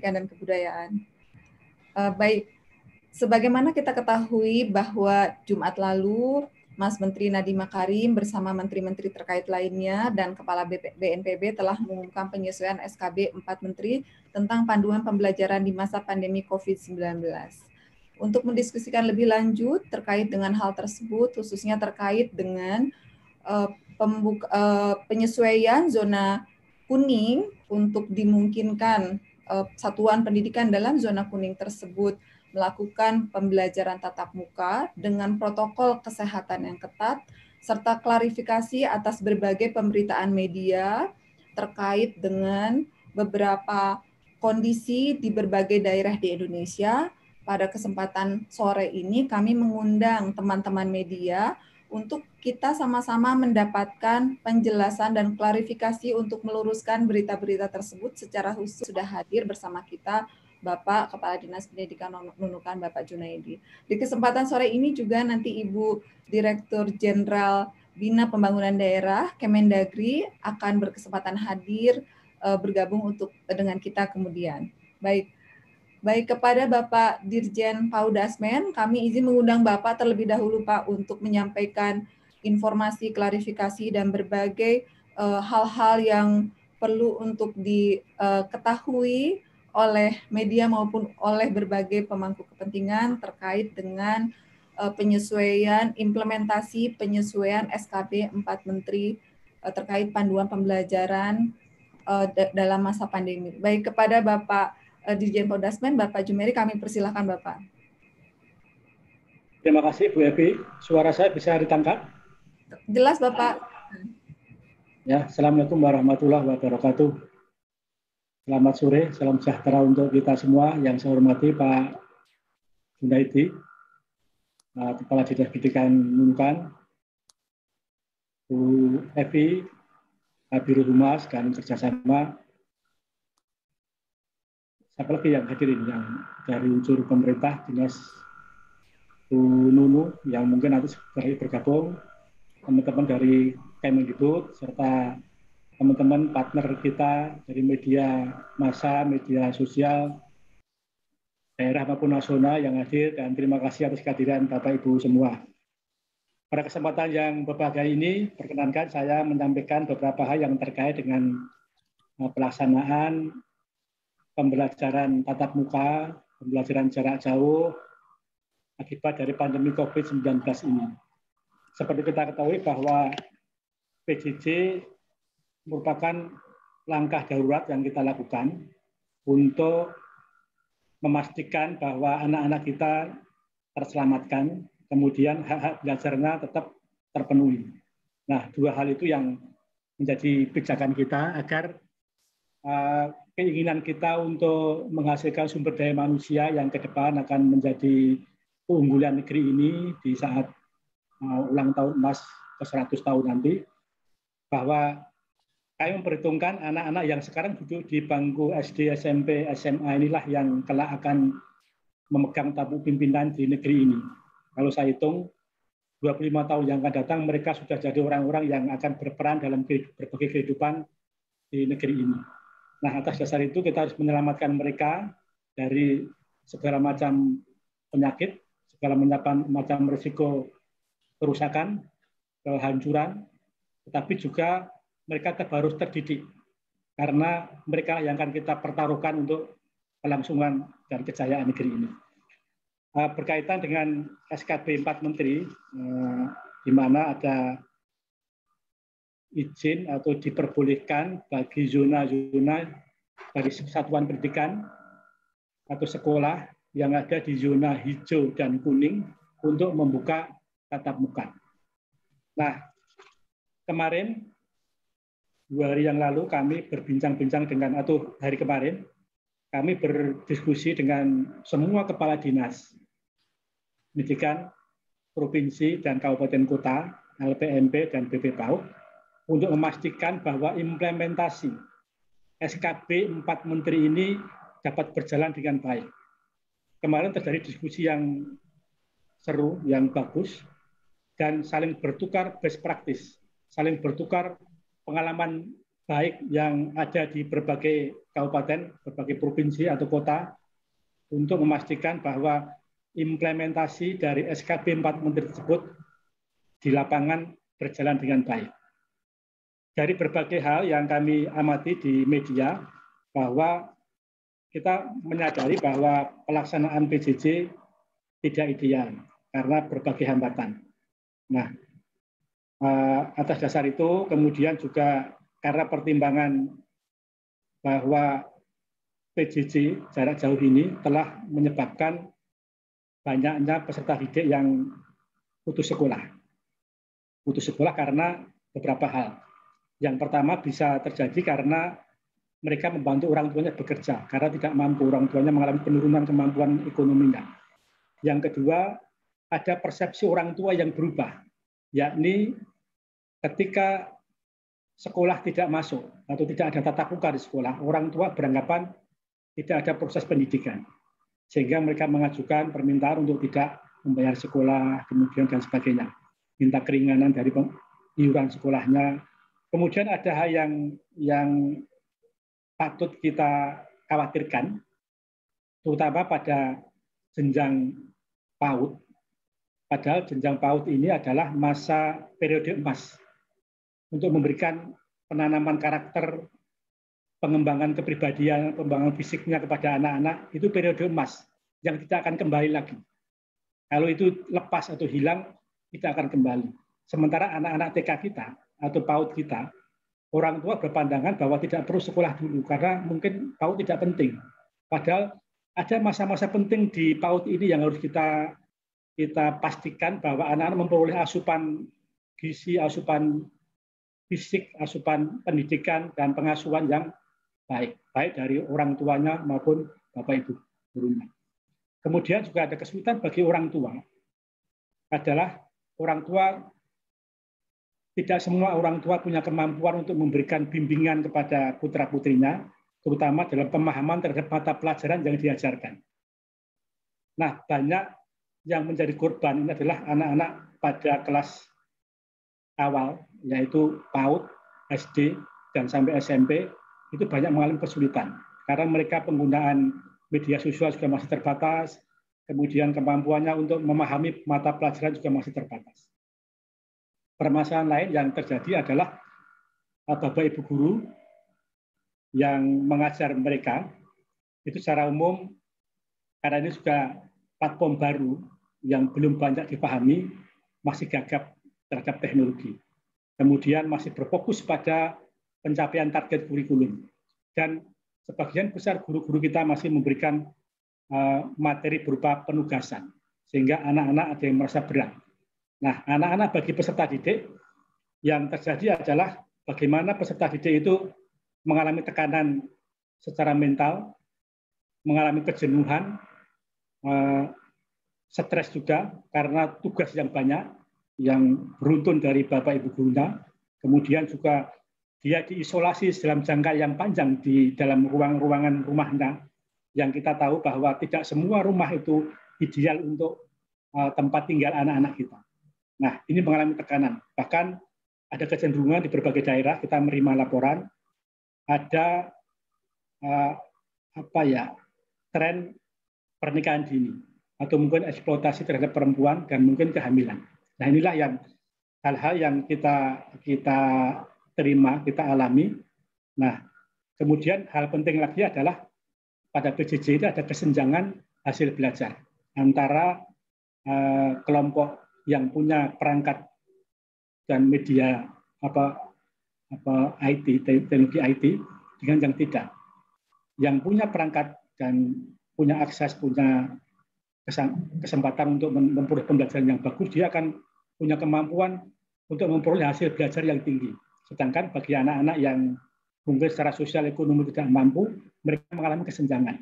Pendidikan dan Kebudayaan. Baik, sebagaimana kita ketahui bahwa Jumat lalu Mas Menteri Nadiem Makarim bersama menteri-menteri terkait lainnya dan Kepala BNPB telah mengumumkan penyesuaian SKB 4 Menteri tentang panduan pembelajaran di masa pandemi COVID-19. Untuk mendiskusikan lebih lanjut terkait dengan hal tersebut, khususnya terkait dengan penyesuaian zona kuning untuk dimungkinkan satuan pendidikan dalam zona kuning tersebut melakukan pembelajaran tatap muka dengan protokol kesehatan yang ketat, serta klarifikasi atas berbagai pemberitaan media terkait dengan beberapa kondisi di berbagai daerah di Indonesia. Pada kesempatan sore ini kami mengundang teman-teman media untuk kita sama-sama mendapatkan penjelasan dan klarifikasi untuk meluruskan berita-berita tersebut. Secara khusus sudah hadir bersama kita Bapak Kepala Dinas Pendidikan Nunukan, Bapak Junaidi. Di kesempatan sore ini juga nanti Ibu Direktur Jenderal Bina Pembangunan Daerah Kemendagri akan berkesempatan hadir bergabung dengan kita kemudian. Baik, kepada Bapak Dirjen Paudasmen, kami izin mengundang Bapak terlebih dahulu Pak untuk menyampaikan informasi, klarifikasi, dan berbagai hal-hal yang perlu untuk diketahui oleh media maupun oleh berbagai pemangku kepentingan terkait dengan implementasi penyesuaian SKB 4 Menteri terkait panduan pembelajaran dalam masa pandemi. Baik, kepada Bapak Dirjen Paudasmen, Bapak Jumeri, kami persilahkan Bapak. Terima kasih Bu Evi. Suara saya bisa ditangkap? Jelas Bapak. Ya, Assalamualaikum warahmatullahi wabarakatuh. Selamat sore, salam sejahtera untuk kita semua. Yang saya hormati Pak Junaidi, Kepala Dinas Pendidikan Nunukan, Bu Evi, Kabiro Humas dan kerjasama. Siapa lagi yang hadir ini, yang dari unsur pemerintah, Dinas Bu Nunu, yang mungkin nanti bergabung, teman-teman dari Kemendikbud, serta teman-teman partner kita dari media massa, media sosial, daerah maupun nasional yang hadir, dan terima kasih atas kehadiran Bapak Ibu semua. Pada kesempatan yang berbahagia ini, perkenankan saya menyampaikan beberapa hal yang terkait dengan pelaksanaan pembelajaran tatap muka, pembelajaran jarak jauh, akibat dari pandemi COVID-19 ini. Seperti kita ketahui bahwa PJJ merupakan langkah darurat yang kita lakukan untuk memastikan bahwa anak-anak kita terselamatkan, kemudian hak-hak belajarnya tetap terpenuhi. Nah, dua hal itu yang menjadi pijakan kita agar keinginan kita untuk menghasilkan sumber daya manusia yang ke depan akan menjadi keunggulan negeri ini di saat ulang tahun emas ke-100 tahun nanti, bahwa kami memperhitungkan anak-anak yang sekarang duduk di bangku SD, SMP, SMA inilah yang kelak akan memegang tampuk pimpinan di negeri ini. Kalau saya hitung, 25 tahun yang akan datang, mereka sudah jadi orang-orang yang akan berperan dalam berbagai kehidupan di negeri ini. Nah, atas dasar itu kita harus menyelamatkan mereka dari segala macam penyakit, segala macam risiko kerusakan, kehancuran, tetapi juga mereka harus terdidik, karena mereka yang akan kita pertaruhkan untuk kelangsungan dan kejayaan negeri ini. Berkaitan dengan SKB 4 Menteri, di mana ada izin atau diperbolehkan bagi zona-zona dari satuan pendidikan atau sekolah yang ada di zona hijau dan kuning untuk membuka tatap muka. Nah, kemarin 2 hari yang lalu kami berbincang-bincang dengan, atau hari kemarin, kami berdiskusi dengan semua kepala dinas pendidikan provinsi dan kabupaten kota, LPMP dan BPPAUD, untuk memastikan bahwa implementasi SKB 4 Menteri ini dapat berjalan dengan baik. Kemarin terjadi diskusi yang seru, yang bagus, dan saling bertukar best practice, saling bertukar pengalaman baik yang ada di berbagai kabupaten, berbagai provinsi atau kota, untuk memastikan bahwa implementasi dari SKB 4 Menteri tersebut di lapangan berjalan dengan baik. Dari berbagai hal yang kami amati di media, bahwa kita menyadari bahwa pelaksanaan PJJ tidak ideal karena berbagai hambatan. Nah, atas dasar itu kemudian juga karena pertimbangan bahwa PJJ jarak jauh ini telah menyebabkan banyaknya peserta didik yang putus sekolah. Putus sekolah karena beberapa hal. Yang pertama bisa terjadi karena mereka membantu orang tuanya bekerja karena tidak mampu, orang tuanya mengalami penurunan kemampuan ekonominya. Yang kedua, ada persepsi orang tua yang berubah, yakni ketika sekolah tidak masuk atau tidak ada tatap muka di sekolah, orang tua beranggapan tidak ada proses pendidikan. Sehingga mereka mengajukan permintaan untuk tidak membayar sekolah, kemudian dan sebagainya. Minta keringanan dari iuran sekolahnya. Kemudian ada hal yang patut kita khawatirkan, terutama pada jenjang PAUD. Padahal jenjang PAUD ini adalah masa periode emas untuk memberikan penanaman karakter, pengembangan kepribadian, pengembangan fisiknya kepada anak-anak, itu periode emas yang tidak akan kembali lagi. Kalau itu lepas atau hilang, tidak akan kembali. Sementara anak-anak TK kita atau PAUD kita, orang tua berpandangan bahwa tidak perlu sekolah dulu karena mungkin PAUD tidak penting. Padahal ada masa-masa penting di PAUD ini yang harus kita pastikan bahwa anak-anak memperoleh asupan gizi, asupan fisik, asupan pendidikan dan pengasuhan yang baik dari orang tuanya maupun bapak ibu gurunya. Kemudian juga ada kesulitan bagi orang tua adalah orang tua. Tidak semua orang tua punya kemampuan untuk memberikan bimbingan kepada putra-putrinya, terutama dalam pemahaman terhadap mata pelajaran yang diajarkan. Nah, banyak yang menjadi korban ini adalah anak-anak pada kelas awal, yaitu PAUD, SD, dan sampai SMP, itu banyak mengalami kesulitan. Karena mereka penggunaan media sosial juga masih terbatas, kemudian kemampuannya untuk memahami mata pelajaran juga masih terbatas. Permasalahan lain yang terjadi adalah bapak ibu guru yang mengajar mereka itu secara umum karena ini juga platform baru yang belum banyak dipahami, masih gagap terhadap teknologi. Kemudian masih berfokus pada pencapaian target kurikulum. Dan sebagian besar guru-guru kita masih memberikan materi berupa penugasan, sehingga anak-anak ada yang merasa berat. Nah, anak-anak bagi peserta didik yang terjadi adalah bagaimana peserta didik itu mengalami tekanan secara mental, mengalami kejenuhan, stres juga karena tugas yang banyak, yang beruntun dari bapak ibu gurunya, kemudian juga dia diisolasi dalam jangka yang panjang di dalam ruangan rumahnya, yang kita tahu bahwa tidak semua rumah itu ideal untuk tempat tinggal anak-anak kita. Nah, ini mengalami tekanan. Bahkan ada kecenderungan di berbagai daerah kita menerima laporan ada tren pernikahan dini atau mungkin eksploitasi terhadap perempuan dan mungkin kehamilan. Nah, inilah yang hal-hal yang kita terima, kita alami. Nah, kemudian hal penting lagi adalah pada PJJ itu ada kesenjangan hasil belajar antara kelompok yang punya perangkat dan media IT, teknologi IT dengan yang tidak. Yang punya perangkat dan punya akses, punya kesempatan untuk memperoleh pembelajaran yang bagus, dia akan punya kemampuan untuk memperoleh hasil belajar yang tinggi. Sedangkan bagi anak-anak yang mungkin secara sosial ekonomi tidak mampu, mereka mengalami kesenjangan.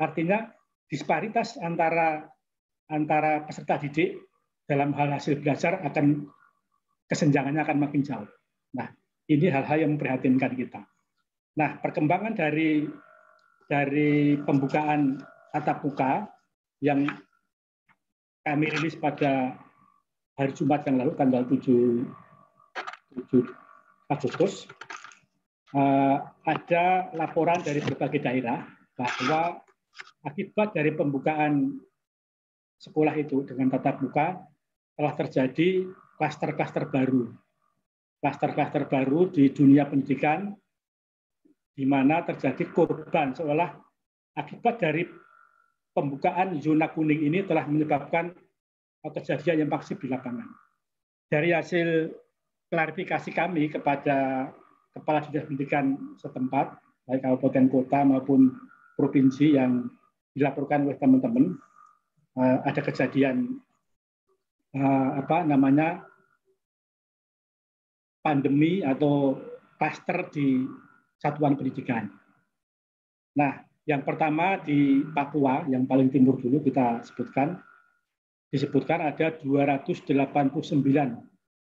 Artinya disparitas antara peserta didik dalam hal hasil belajar kesenjangannya akan makin jauh. Nah, ini hal-hal yang memprihatinkan kita. Nah, perkembangan dari pembukaan tatap muka yang kami rilis pada hari Jumat yang lalu, tanggal 7 Agustus, ada laporan dari berbagai daerah bahwa akibat dari pembukaan sekolah itu dengan tatap muka telah terjadi klaster-klaster baru. Klaster-klaster baru di dunia pendidikan di mana terjadi korban seolah akibat dari pembukaan zona kuning ini telah menyebabkan kejadian yang masif di lapangan. Dari hasil klarifikasi kami kepada Kepala Dinas Pendidikan setempat, baik kabupaten kota maupun provinsi yang dilaporkan oleh teman-teman, ada kejadian pandemi atau klaster di satuan pendidikan. Nah, yang pertama di Papua, yang paling timur dulu kita disebutkan ada 289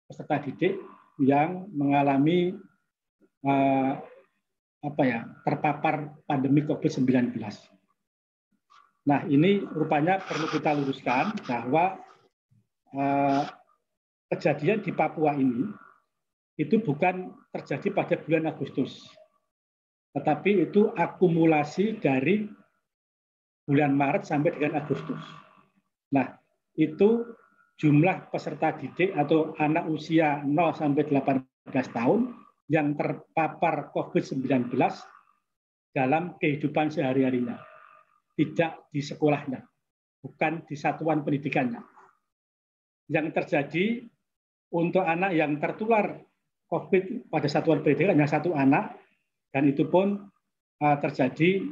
peserta didik yang mengalami terpapar pandemi COVID-19. Nah, ini rupanya perlu kita luruskan bahwa kejadian di Papua ini itu bukan terjadi pada bulan Agustus, tetapi itu akumulasi dari bulan Maret sampai dengan Agustus. Nah, itu jumlah peserta didik atau anak usia 0 sampai 18 tahun yang terpapar COVID-19 dalam kehidupan sehari-harinya, tidak di sekolahnya, bukan di satuan pendidikannya. Yang terjadi untuk anak yang tertular COVID pada satuan pendidikan hanya satu anak, dan itu pun terjadi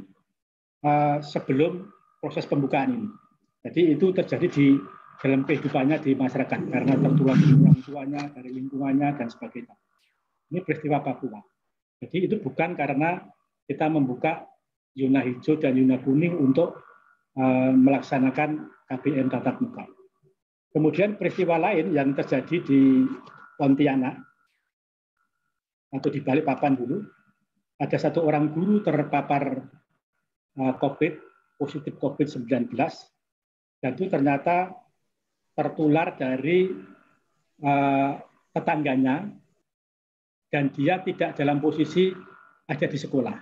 sebelum proses pembukaan ini. Jadi itu terjadi di dalam kehidupannya di masyarakat karena tertular dari orang tuanya, dari lingkungannya, dan sebagainya. Ini peristiwa Papua. Jadi itu bukan karena kita membuka zona hijau dan zona kuning untuk melaksanakan KBM tatap muka. Kemudian peristiwa lain yang terjadi di Pontianak atau di Balikpapan dulu, ada satu orang guru terpapar positif COVID-19, dan itu ternyata tertular dari tetangganya, dan dia tidak dalam posisi ada di sekolah.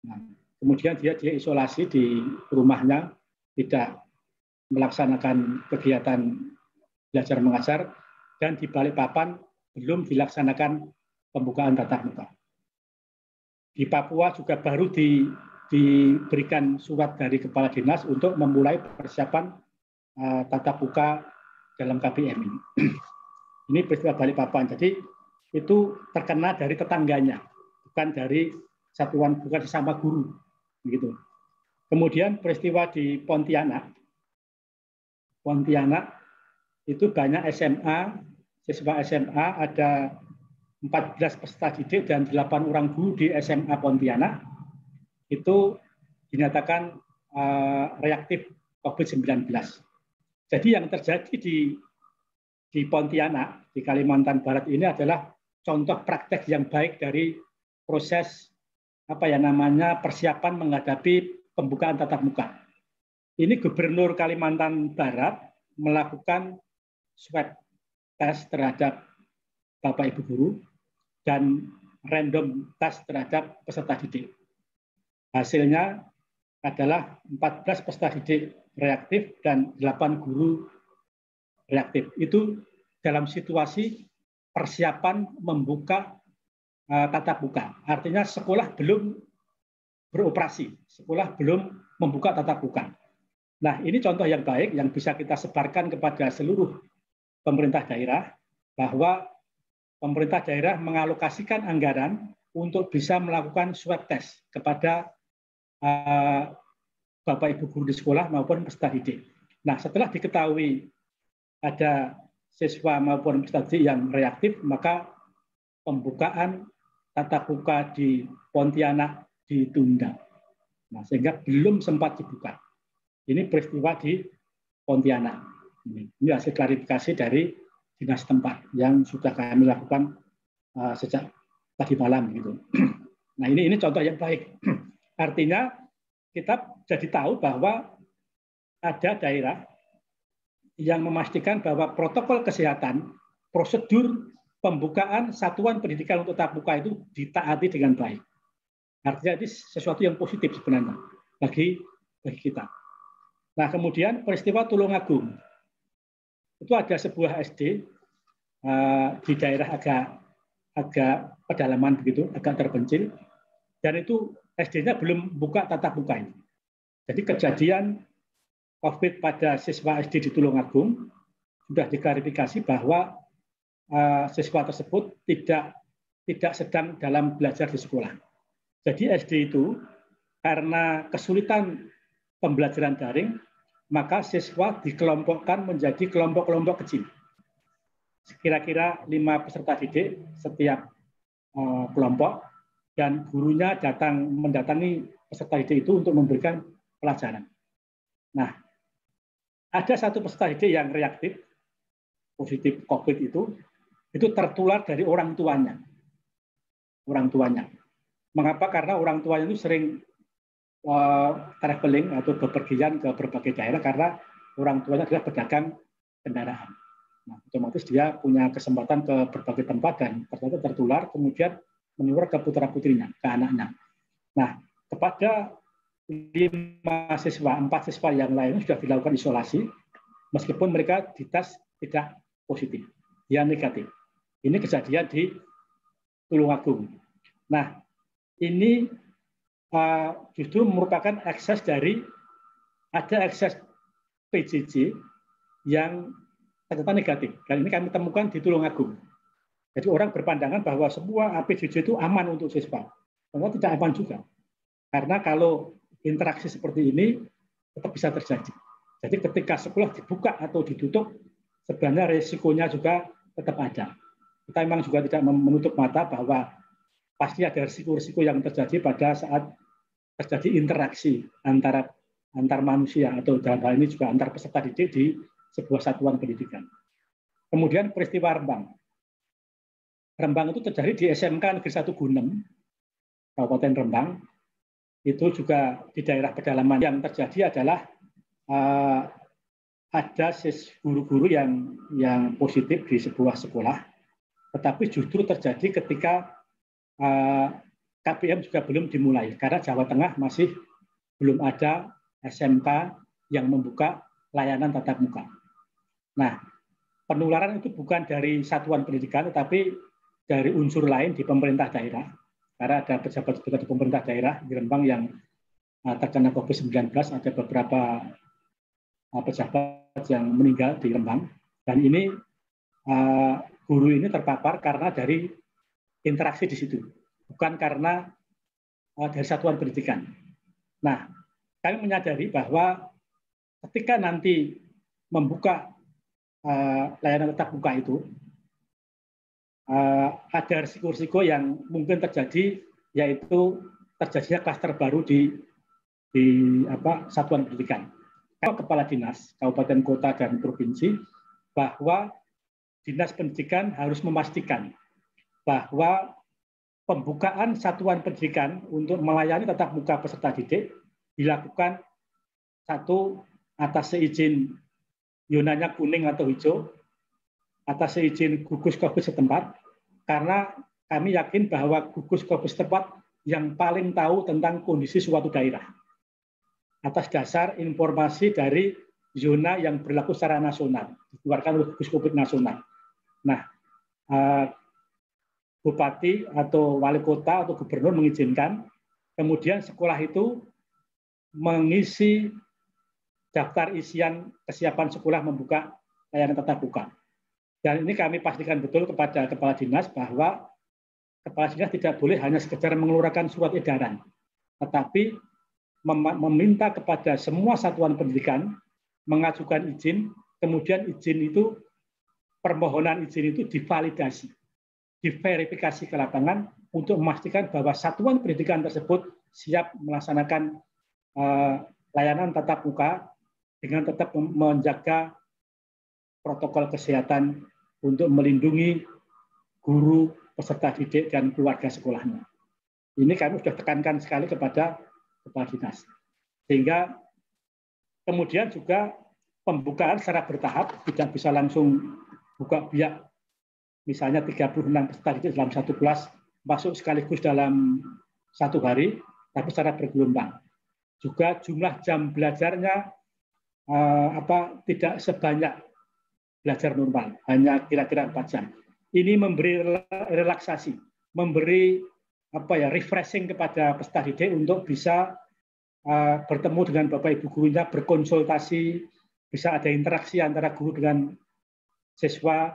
Nah, kemudian dia isolasi di rumahnya, tidak melaksanakan kegiatan belajar mengajar, dan di Balikpapan belum dilaksanakan pembukaan tatap muka. Di Papua juga baru diberikan surat dari Kepala Dinas untuk memulai persiapan tatap muka dalam KBM ini. Ini peristiwa Balikpapan. Jadi itu terkena dari tetangganya, bukan dari satuan, bukan sesama guru, begitu. Kemudian peristiwa di Pontianak itu banyak siswa SMA, ada 14 peserta didik dan 8 orang guru di SMA Pontianak itu dinyatakan reaktif COVID-19. Jadi yang terjadi di Pontianak, di Kalimantan Barat ini adalah contoh praktek yang baik dari proses persiapan menghadapi pembukaan tatap muka. Ini Gubernur Kalimantan Barat melakukan swab test terhadap Bapak Ibu guru dan random test terhadap peserta didik. Hasilnya adalah 14 peserta didik reaktif dan 8 guru reaktif. Itu dalam situasi persiapan membuka tatap muka. Artinya sekolah belum beroperasi, sekolah belum membuka tatap muka. Nah, ini contoh yang baik yang bisa kita sebarkan kepada seluruh pemerintah daerah, bahwa pemerintah daerah mengalokasikan anggaran untuk bisa melakukan swab test kepada Bapak Ibu guru di sekolah maupun peserta didik. Nah, setelah diketahui ada siswa maupun peserta didik yang reaktif, maka pembukaan tatap muka di Pontianak ditunda. Nah, sehingga belum sempat dibuka. Ini peristiwa di Pontianak. Ini hasil klarifikasi dari dinas tempat yang sudah kami lakukan sejak tadi malam gitu. Nah, ini contoh yang baik. Artinya kita jadi tahu bahwa ada daerah yang memastikan bahwa protokol kesehatan, prosedur pembukaan satuan pendidikan untuk tatap muka itu ditaati dengan baik. Artinya ini sesuatu yang positif sebenarnya bagi kita. Nah, kemudian peristiwa Tulungagung. Itu ada sebuah SD di daerah agak pedalaman begitu, agak terpencil, dan itu SD-nya belum buka tatap muka ini. Jadi kejadian COVID pada siswa SD di Tulungagung sudah diklarifikasi bahwa siswa tersebut tidak sedang dalam belajar di sekolah. Jadi SD itu karena kesulitan pembelajaran daring, maka siswa dikelompokkan menjadi kelompok-kelompok kecil. Kira-kira 5 peserta didik setiap kelompok, dan gurunya mendatangi peserta didik itu untuk memberikan pelajaran. Nah, ada satu peserta didik yang reaktif, positif COVID itu tertular dari orang tuanya. Mengapa? Karena orang tuanya itu sering traveling atau bepergian ke berbagai daerah karena orang tuanya adalah pedagang kendaraan. Nah, otomatis dia punya kesempatan ke berbagai tempat dan ternyata tertular, kemudian menular ke putra-putrinya, ke anaknya. Nah, kepada 4 siswa yang lain sudah dilakukan isolasi, meskipun mereka dites tidak positif, dia negatif. Ini kejadian di Tulungagung. Nah, ini justru merupakan ekses PJJ yang ternyata negatif. Dan ini kami temukan di Tulungagung. Jadi orang berpandangan bahwa semua PJJ itu aman untuk siswa. Ternyata tidak aman juga. Karena kalau interaksi seperti ini tetap bisa terjadi. Jadi ketika sekolah dibuka atau ditutup, sebenarnya resikonya juga tetap ada. Kita memang juga tidak menutup mata bahwa pasti ada risiko-risiko yang terjadi pada saat terjadi interaksi antar manusia atau dalam hal ini juga antar peserta didik di sebuah satuan pendidikan. Kemudian peristiwa Rembang. Rembang itu terjadi di SMK Negeri 1 Gunem, Kabupaten Rembang. Itu juga di daerah pedalaman. Yang terjadi adalah ada guru-guru yang positif di sebuah sekolah, tetapi justru terjadi ketika KBM juga belum dimulai, karena Jawa Tengah masih belum ada SMK yang membuka layanan tatap muka. Nah, penularan itu bukan dari satuan pendidikan, tetapi dari unsur lain di pemerintah daerah, karena ada pejabat-pejabat di pemerintah daerah di Rembang yang terkena COVID-19, ada beberapa pejabat yang meninggal di Rembang, dan ini guru ini terpapar karena dari interaksi di situ, bukan karena dari satuan pendidikan. Nah, kami menyadari bahwa ketika nanti membuka layanan tatap muka itu, ada risiko-risiko yang mungkin terjadi, yaitu terjadinya klaster baru di satuan pendidikan. Kepala dinas, kabupaten, kota, dan provinsi, bahwa dinas pendidikan harus memastikan bahwa pembukaan satuan pendidikan untuk melayani tatap muka peserta didik dilakukan satu atas seizin zonanya kuning atau hijau, atas seizin gugus COVID setempat, karena kami yakin bahwa gugus COVID setempat yang paling tahu tentang kondisi suatu daerah atas dasar informasi dari zona yang berlaku secara nasional, dikeluarkan oleh gugus COVID nasional. Nah, bupati atau wali kota atau gubernur mengizinkan, kemudian sekolah itu mengisi daftar isian kesiapan sekolah membuka layanan tatap muka. Dan ini kami pastikan betul kepada kepala dinas bahwa kepala dinas tidak boleh hanya sekedar mengeluarkan surat edaran, tetapi meminta kepada semua satuan pendidikan mengajukan izin, kemudian izin itu, permohonan izin itu divalidasi, diverifikasi ke lapangan untuk memastikan bahwa satuan pendidikan tersebut siap melaksanakan layanan tatap muka dengan tetap menjaga protokol kesehatan untuk melindungi guru, peserta didik, dan keluarga sekolahnya. Ini kami sudah tekankan sekali kepada kepala dinas. Sehingga kemudian juga pembukaan secara bertahap, tidak bisa langsung buka biak misalnya 36 peserta didik dalam satu kelas masuk sekaligus dalam satu hari, tapi secara bergelombang. Juga jumlah jam belajarnya tidak sebanyak belajar normal, hanya kira-kira 4 jam. Ini memberi relaksasi, memberi refreshing kepada peserta didik untuk bisa bertemu dengan Bapak Ibu gurunya, berkonsultasi, bisa ada interaksi antara guru dengan siswa,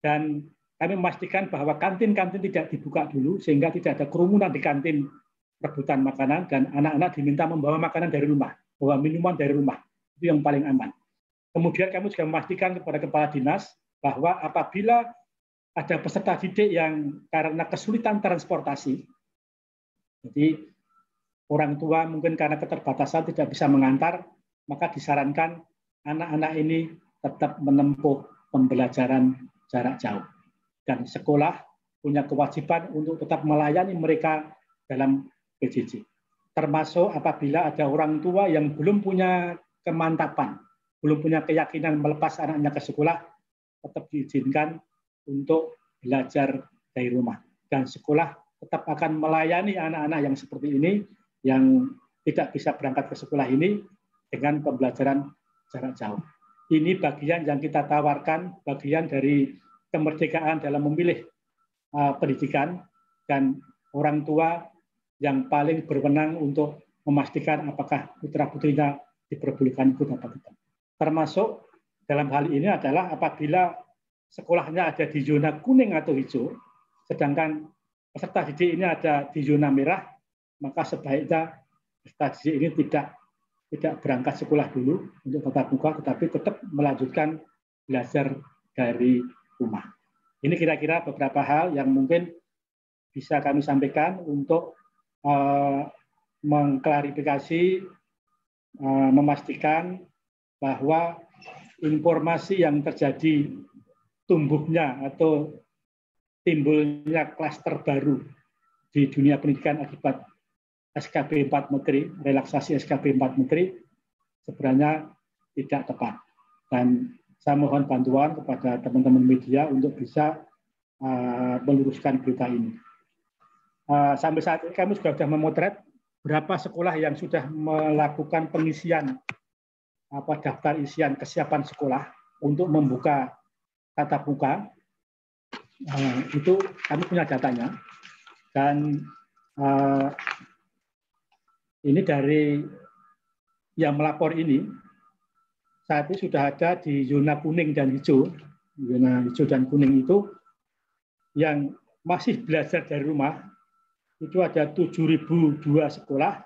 dan kami memastikan bahwa kantin-kantin tidak dibuka dulu sehingga tidak ada kerumunan di kantin rebutan makanan, dan anak-anak diminta membawa makanan dari rumah, bawa minuman dari rumah. Itu yang paling aman. Kemudian kami juga memastikan kepada kepala dinas bahwa apabila ada peserta didik yang karena kesulitan transportasi, jadi orang tua mungkin karena keterbatasan tidak bisa mengantar, maka disarankan anak-anak ini tetap menempuh pembelajaran jarak jauh. Dan sekolah punya kewajiban untuk tetap melayani mereka dalam PJJ. Termasuk apabila ada orang tua yang belum punya kemantapan, belum punya keyakinan melepas anaknya ke sekolah, tetap diizinkan untuk belajar dari rumah. Dan sekolah tetap akan melayani anak-anak yang seperti ini, yang tidak bisa berangkat ke sekolah ini dengan pembelajaran jarak jauh. Ini bagian yang kita tawarkan, bagian dari kemerdekaan dalam memilih pendidikan, dan orang tua yang paling berwenang untuk memastikan apakah putra-putrinya diperbolehkan ikut atau tidak. Termasuk dalam hal ini adalah apabila sekolahnya ada di zona kuning atau hijau, sedangkan peserta didik ini ada di zona merah, maka sebaiknya peserta didik ini tidak berangkat sekolah dulu untuk tatap muka, tetapi tetap melanjutkan belajar dari rumah. Ini kira-kira beberapa hal yang mungkin bisa kami sampaikan untuk mengklarifikasi, memastikan bahwa informasi yang terjadi tumbuhnya atau timbulnya klaster baru di dunia pendidikan akibat SKB 4 Menteri, relaksasi SKB 4 Menteri, sebenarnya tidak tepat. Dan saya mohon bantuan kepada teman-teman media untuk bisa meluruskan berita ini. Sampai saat ini kami sudah memotret berapa sekolah yang sudah melakukan pengisian daftar isian kesiapan sekolah untuk membuka tatap muka. Itu kami punya datanya, dan ini dari yang melapor ini saat ini sudah ada di zona kuning dan hijau. Zona hijau dan kuning itu yang masih belajar dari rumah itu ada 7.002 sekolah,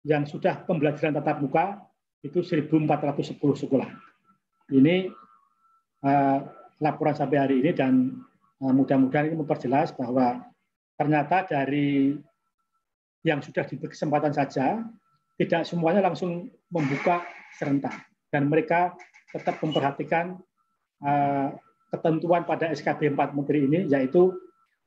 yang sudah pembelajaran tatap muka itu 1.410 sekolah. Ini laporan sampai hari ini, dan mudah-mudahan ini memperjelas bahwa ternyata dari yang sudah diberi kesempatan saja, tidak semuanya langsung membuka serentak. Dan mereka tetap memperhatikan ketentuan pada SKB 4 Menteri ini, yaitu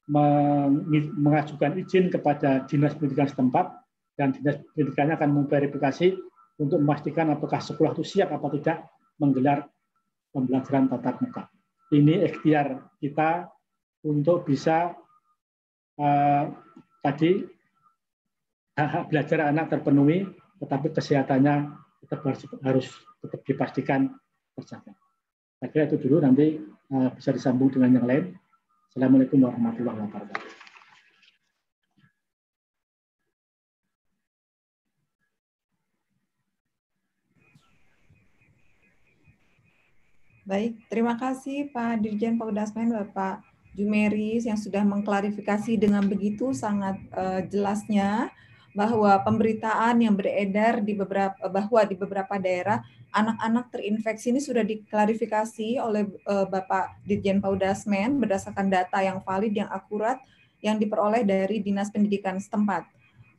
mengajukan izin kepada Dinas Pendidikan setempat, dan Dinas Pendidikannya akan memverifikasi untuk memastikan apakah sekolah itu siap atau tidak menggelar pembelajaran tatap muka. Ini ikhtiar kita untuk bisa tadi hak belajar anak terpenuhi, tetapi kesehatannya harus tetap dipastikan terjaga. Saya kira itu dulu, nanti bisa disambung dengan yang lain. Assalamualaikum warahmatullahi wabarakatuh. Baik, terima kasih Pak Dirjen Paudasmen, Bapak Jumeris, yang sudah mengklarifikasi dengan begitu sangat jelasnya bahwa pemberitaan yang beredar di beberapa daerah anak-anak terinfeksi ini sudah diklarifikasi oleh Bapak Dirjen Paudasmen berdasarkan data yang valid, yang akurat, yang diperoleh dari Dinas Pendidikan setempat,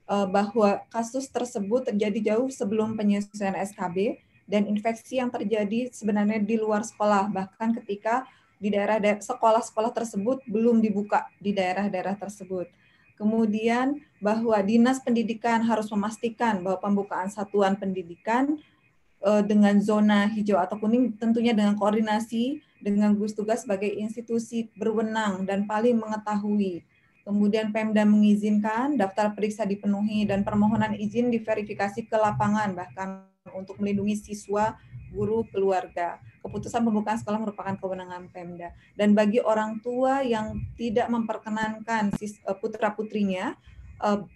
bahwa kasus tersebut terjadi jauh sebelum penyesuaian SKB, dan infeksi yang terjadi sebenarnya di luar sekolah, bahkan ketika di daerah sekolah-sekolah tersebut belum dibuka di daerah-daerah tersebut. Kemudian bahwa Dinas Pendidikan harus memastikan bahwa pembukaan satuan pendidikan dengan zona hijau atau kuning, tentunya dengan koordinasi dengan gugus tugas sebagai institusi berwenang dan paling mengetahui. Kemudian Pemda mengizinkan, daftar periksa dipenuhi, dan permohonan izin diverifikasi ke lapangan, bahkan untuk melindungi siswa, guru, keluarga. Keputusan pembukaan sekolah merupakan kewenangan Pemda. Dan bagi orang tua yang tidak memperkenankan putra-putrinya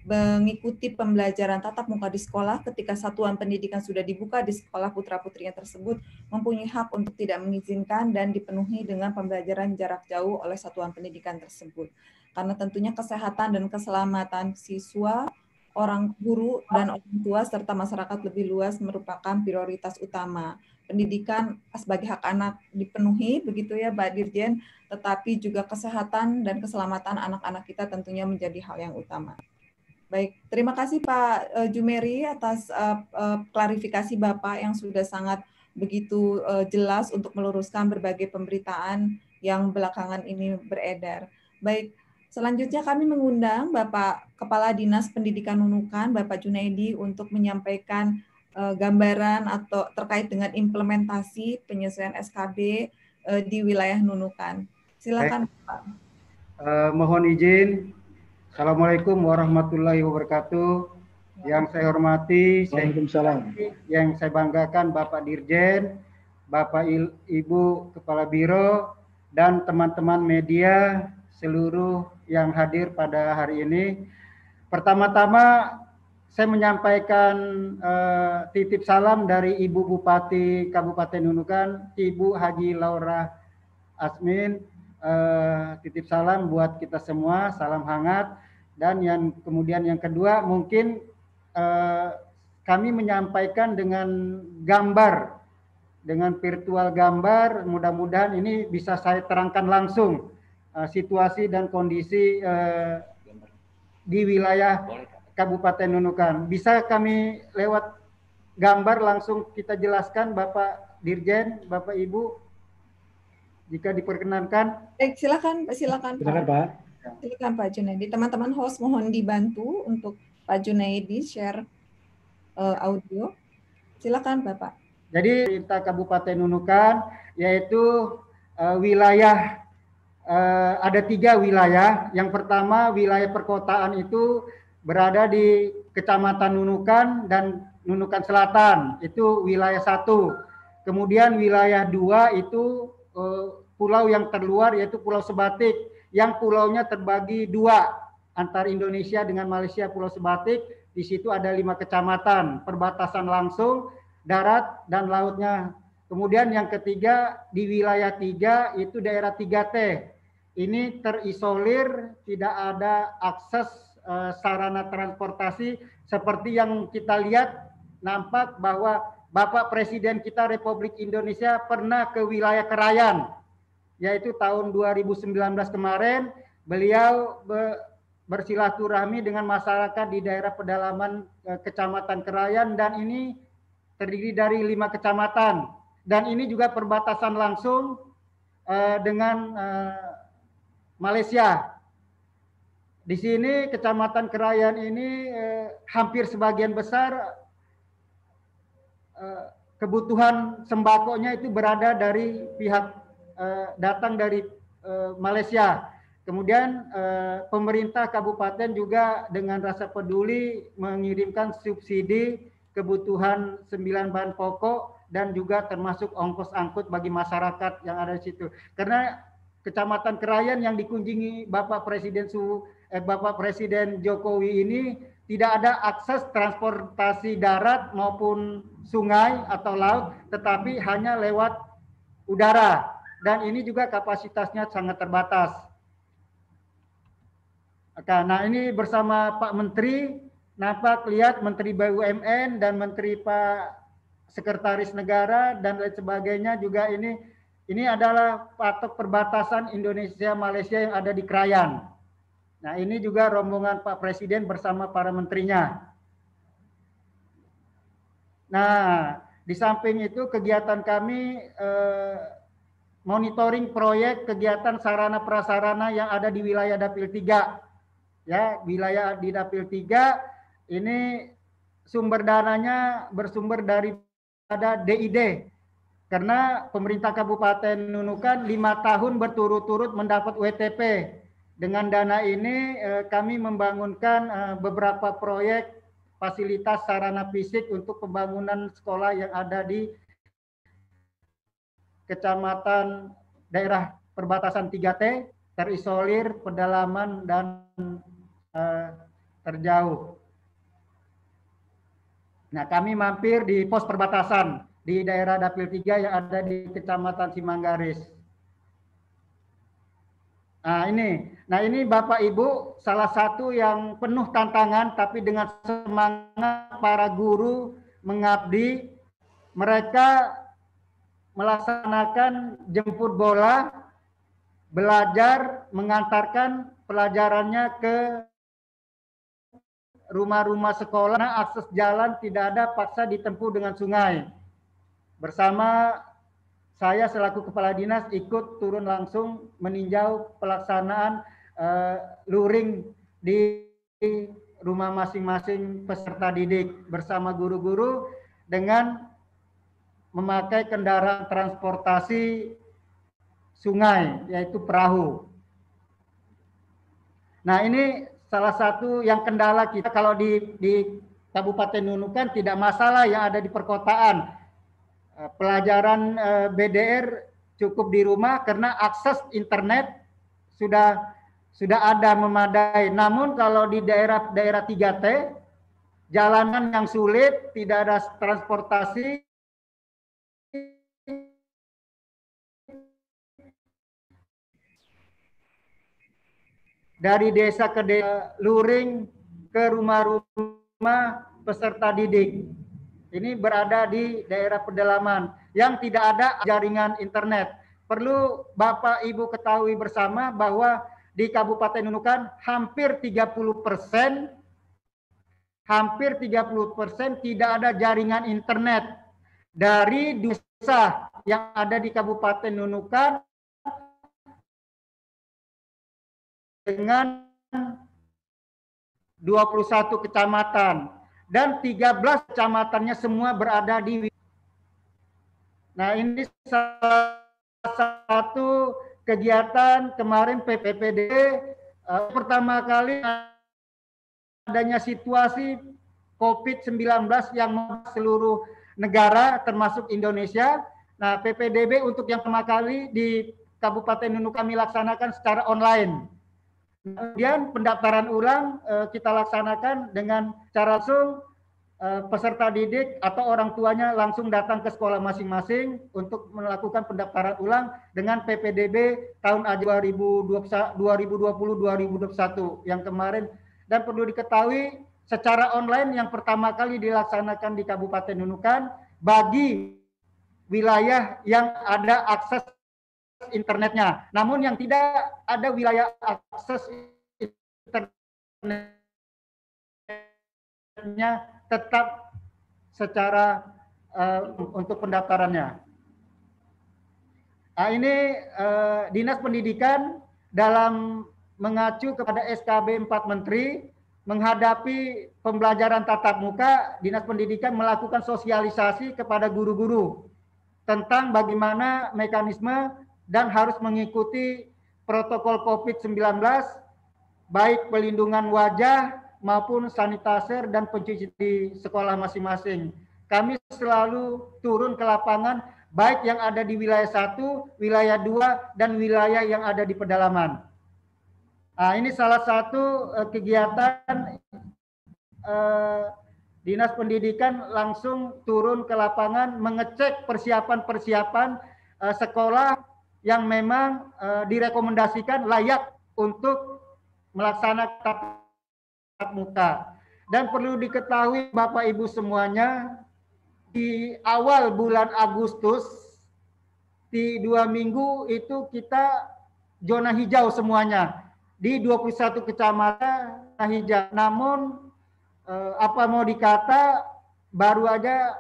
mengikuti pembelajaran tatap muka di sekolah ketika satuan pendidikan sudah dibuka di sekolah putra-putrinya tersebut, mempunyai hak untuk tidak mengizinkan dan dipenuhi dengan pembelajaran jarak jauh oleh satuan pendidikan tersebut. Karena tentunya kesehatan dan keselamatan siswa, orang guru, dan orang tua serta masyarakat lebih luas merupakan prioritas utama. Pendidikan sebagai hak anak dipenuhi, begitu ya Pak Dirjen, tetapi juga kesehatan dan keselamatan anak-anak kita tentunya menjadi hal yang utama. Baik, terima kasih Pak Jumeri atas klarifikasi Bapak yang sudah sangat begitu jelas untuk meluruskan berbagai pemberitaan yang belakangan ini beredar. Baik, selanjutnya kami mengundang Bapak Kepala Dinas Pendidikan Nunukan, Bapak Junaidi, untuk menyampaikan gambaran atau terkait dengan implementasi penyesuaian SKB di wilayah Nunukan. Silakan Pak. Mohon izin. Assalamualaikum warahmatullahi wabarakatuh. Yang saya hormati, yang saya banggakan Bapak Dirjen, Bapak Ibu Kepala Biro, dan teman-teman media seluruh yang hadir pada hari ini. Pertama-tama saya menyampaikan titip salam dari Ibu Bupati Kabupaten Nunukan, Ibu Haji Laura Asmin. Titip salam buat kita semua, salam hangat. Dan kemudian yang kedua, mungkin kami menyampaikan dengan gambar, dengan virtual gambar. Mudah-mudahan ini bisa saya terangkan langsung situasi dan kondisi di wilayah Kabupaten Nunukan. Bisa kami lewat gambar langsung kita jelaskan, Bapak Dirjen, Bapak Ibu, jika diperkenankan. Silakan Pak. Silakan Pak. Silakan Pak Junaidi. Teman-teman host mohon dibantu untuk Pak Junaidi share audio. Silakan Bapak. Jadi kita Kabupaten Nunukan yaitu wilayah ada 3 wilayah. Yang pertama wilayah perkotaan itu berada di Kecamatan Nunukan dan Nunukan Selatan, itu wilayah 1. Kemudian wilayah 2 itu pulau yang terluar yaitu Pulau Sebatik, yang pulaunya terbagi 2 antara Indonesia dengan Malaysia. Pulau Sebatik, di situ ada 5 kecamatan, perbatasan langsung darat dan lautnya. Kemudian yang ketiga di wilayah 3 itu daerah 3T. Ini terisolir, tidak ada akses sarana transportasi seperti yang kita lihat. Nampak bahwa Bapak Presiden kita Republik Indonesia pernah ke wilayah Krayan, yaitu tahun 2019 kemarin. Beliau bersilaturahmi dengan masyarakat di daerah pedalaman Kecamatan Krayan, dan ini terdiri dari 5 kecamatan. Dan ini juga perbatasan langsung dengan Malaysia. Di sini Kecamatan Krayan ini hampir sebagian besar kebutuhan sembakonya itu berada dari pihak datang dari Malaysia. Kemudian pemerintah kabupaten juga dengan rasa peduli mengirimkan subsidi kebutuhan 9 bahan pokok dan juga termasuk ongkos angkut bagi masyarakat yang ada di situ. Karena Kecamatan Krayan yang dikunjungi Bapak Presiden Jokowi ini tidak ada akses transportasi darat maupun sungai atau laut, tetapi hanya lewat udara, dan ini juga kapasitasnya sangat terbatas. Nah, ini bersama Pak Menteri, nampak lihat Menteri BUMN dan Menteri Pak Sekretaris Negara dan lain sebagainya juga. Ini adalah patok perbatasan Indonesia Malaysia yang ada di Krayan. Nah, ini juga rombongan Pak Presiden bersama para menterinya. Nah, di samping itu kegiatan kami monitoring proyek kegiatan sarana prasarana yang ada di wilayah Dapil 3. Ya, wilayah di Dapil 3 ini sumber dananya bersumber dari ada DID. Karena pemerintah Kabupaten Nunukan 5 tahun berturut-turut mendapat WTP. Dengan dana ini kami membangunkan beberapa proyek fasilitas sarana fisik untuk pembangunan sekolah yang ada di kecamatan daerah perbatasan 3T, terisolir, pedalaman, dan terjauh. Nah, kami mampir di pos perbatasan di daerah Dapil 3 yang ada di Kecamatan Simanggaris. Nah ini Bapak Ibu salah satu yang penuh tantangan, tapi dengan semangat para guru mengabdi, mereka melaksanakan jemput bola, belajar, mengantarkan pelajarannya ke rumah-rumah sekolah. Nah, akses jalan tidak ada, paksa ditempuh dengan sungai. Bersama saya selaku kepala dinas ikut turun langsung meninjau pelaksanaan luring di rumah masing-masing peserta didik bersama guru-guru dengan memakai kendaraan transportasi sungai, yaitu perahu. Nah, ini salah satu yang kendala kita kalau di Kabupaten Nunukan tidak masalah yang ada di perkotaan. Pelajaran BDR cukup di rumah karena akses internet sudah ada memadai. Namun kalau di daerah 3T, jalanan yang sulit, tidak ada transportasi, dari desa ke desa, luring ke rumah-rumah peserta didik. Ini berada di daerah pedalaman yang tidak ada jaringan internet. Perlu Bapak Ibu ketahui bersama bahwa di Kabupaten Nunukan hampir 30% tidak ada jaringan internet. Dari desa yang ada di Kabupaten Nunukan dengan 21 kecamatan. Dan 13 kecamatannya semua berada di. Nah, ini salah satu kegiatan kemarin PPPD pertama kali adanya situasi COVID-19 yang seluruh negara termasuk Indonesia. Nah, PPDB untuk yang pertama kali di Kabupaten Nunukan kami laksanakan secara online. Kemudian pendaftaran ulang kita laksanakan dengan cara langsung, peserta didik atau orang tuanya langsung datang ke sekolah masing-masing untuk melakukan pendaftaran ulang dengan PPDB tahun 2020-2021 yang kemarin. Dan perlu diketahui secara online yang pertama kali dilaksanakan di Kabupaten Nunukan bagi wilayah yang ada akses internetnya. Namun yang tidak ada wilayah akses internetnya tetap secara untuk pendaftarannya. Nah, ini Dinas Pendidikan dalam mengacu kepada SKB 4 Menteri menghadapi pembelajaran tatap muka, Dinas Pendidikan melakukan sosialisasi kepada guru-guru tentang bagaimana mekanisme dan harus mengikuti protokol COVID-19, baik pelindungan wajah maupun sanitizer dan pencuci di sekolah masing-masing. Kami selalu turun ke lapangan, baik yang ada di wilayah 1, wilayah 2, dan wilayah yang ada di pedalaman. Nah, ini salah satu kegiatan Dinas Pendidikan langsung turun ke lapangan mengecek persiapan-persiapan sekolah yang memang direkomendasikan layak untuk melaksanakan tatap muka. Dan perlu diketahui Bapak Ibu semuanya, di awal bulan Agustus, di 2 minggu itu kita zona hijau semuanya. Di 21 kecamatan hijau. Namun apa mau dikata, baru aja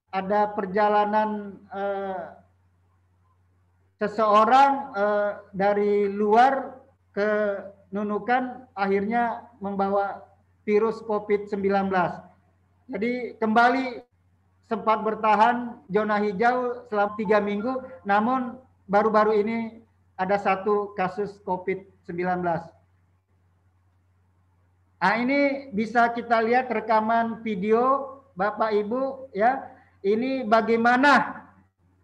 ada perjalanan seseorang dari luar ke Nunukan akhirnya membawa virus COVID-19. Jadi kembali sempat bertahan zona hijau selama 3 minggu, namun baru-baru ini ada satu kasus COVID-19. Nah, ini bisa kita lihat rekaman video Bapak Ibu ya. Ini bagaimana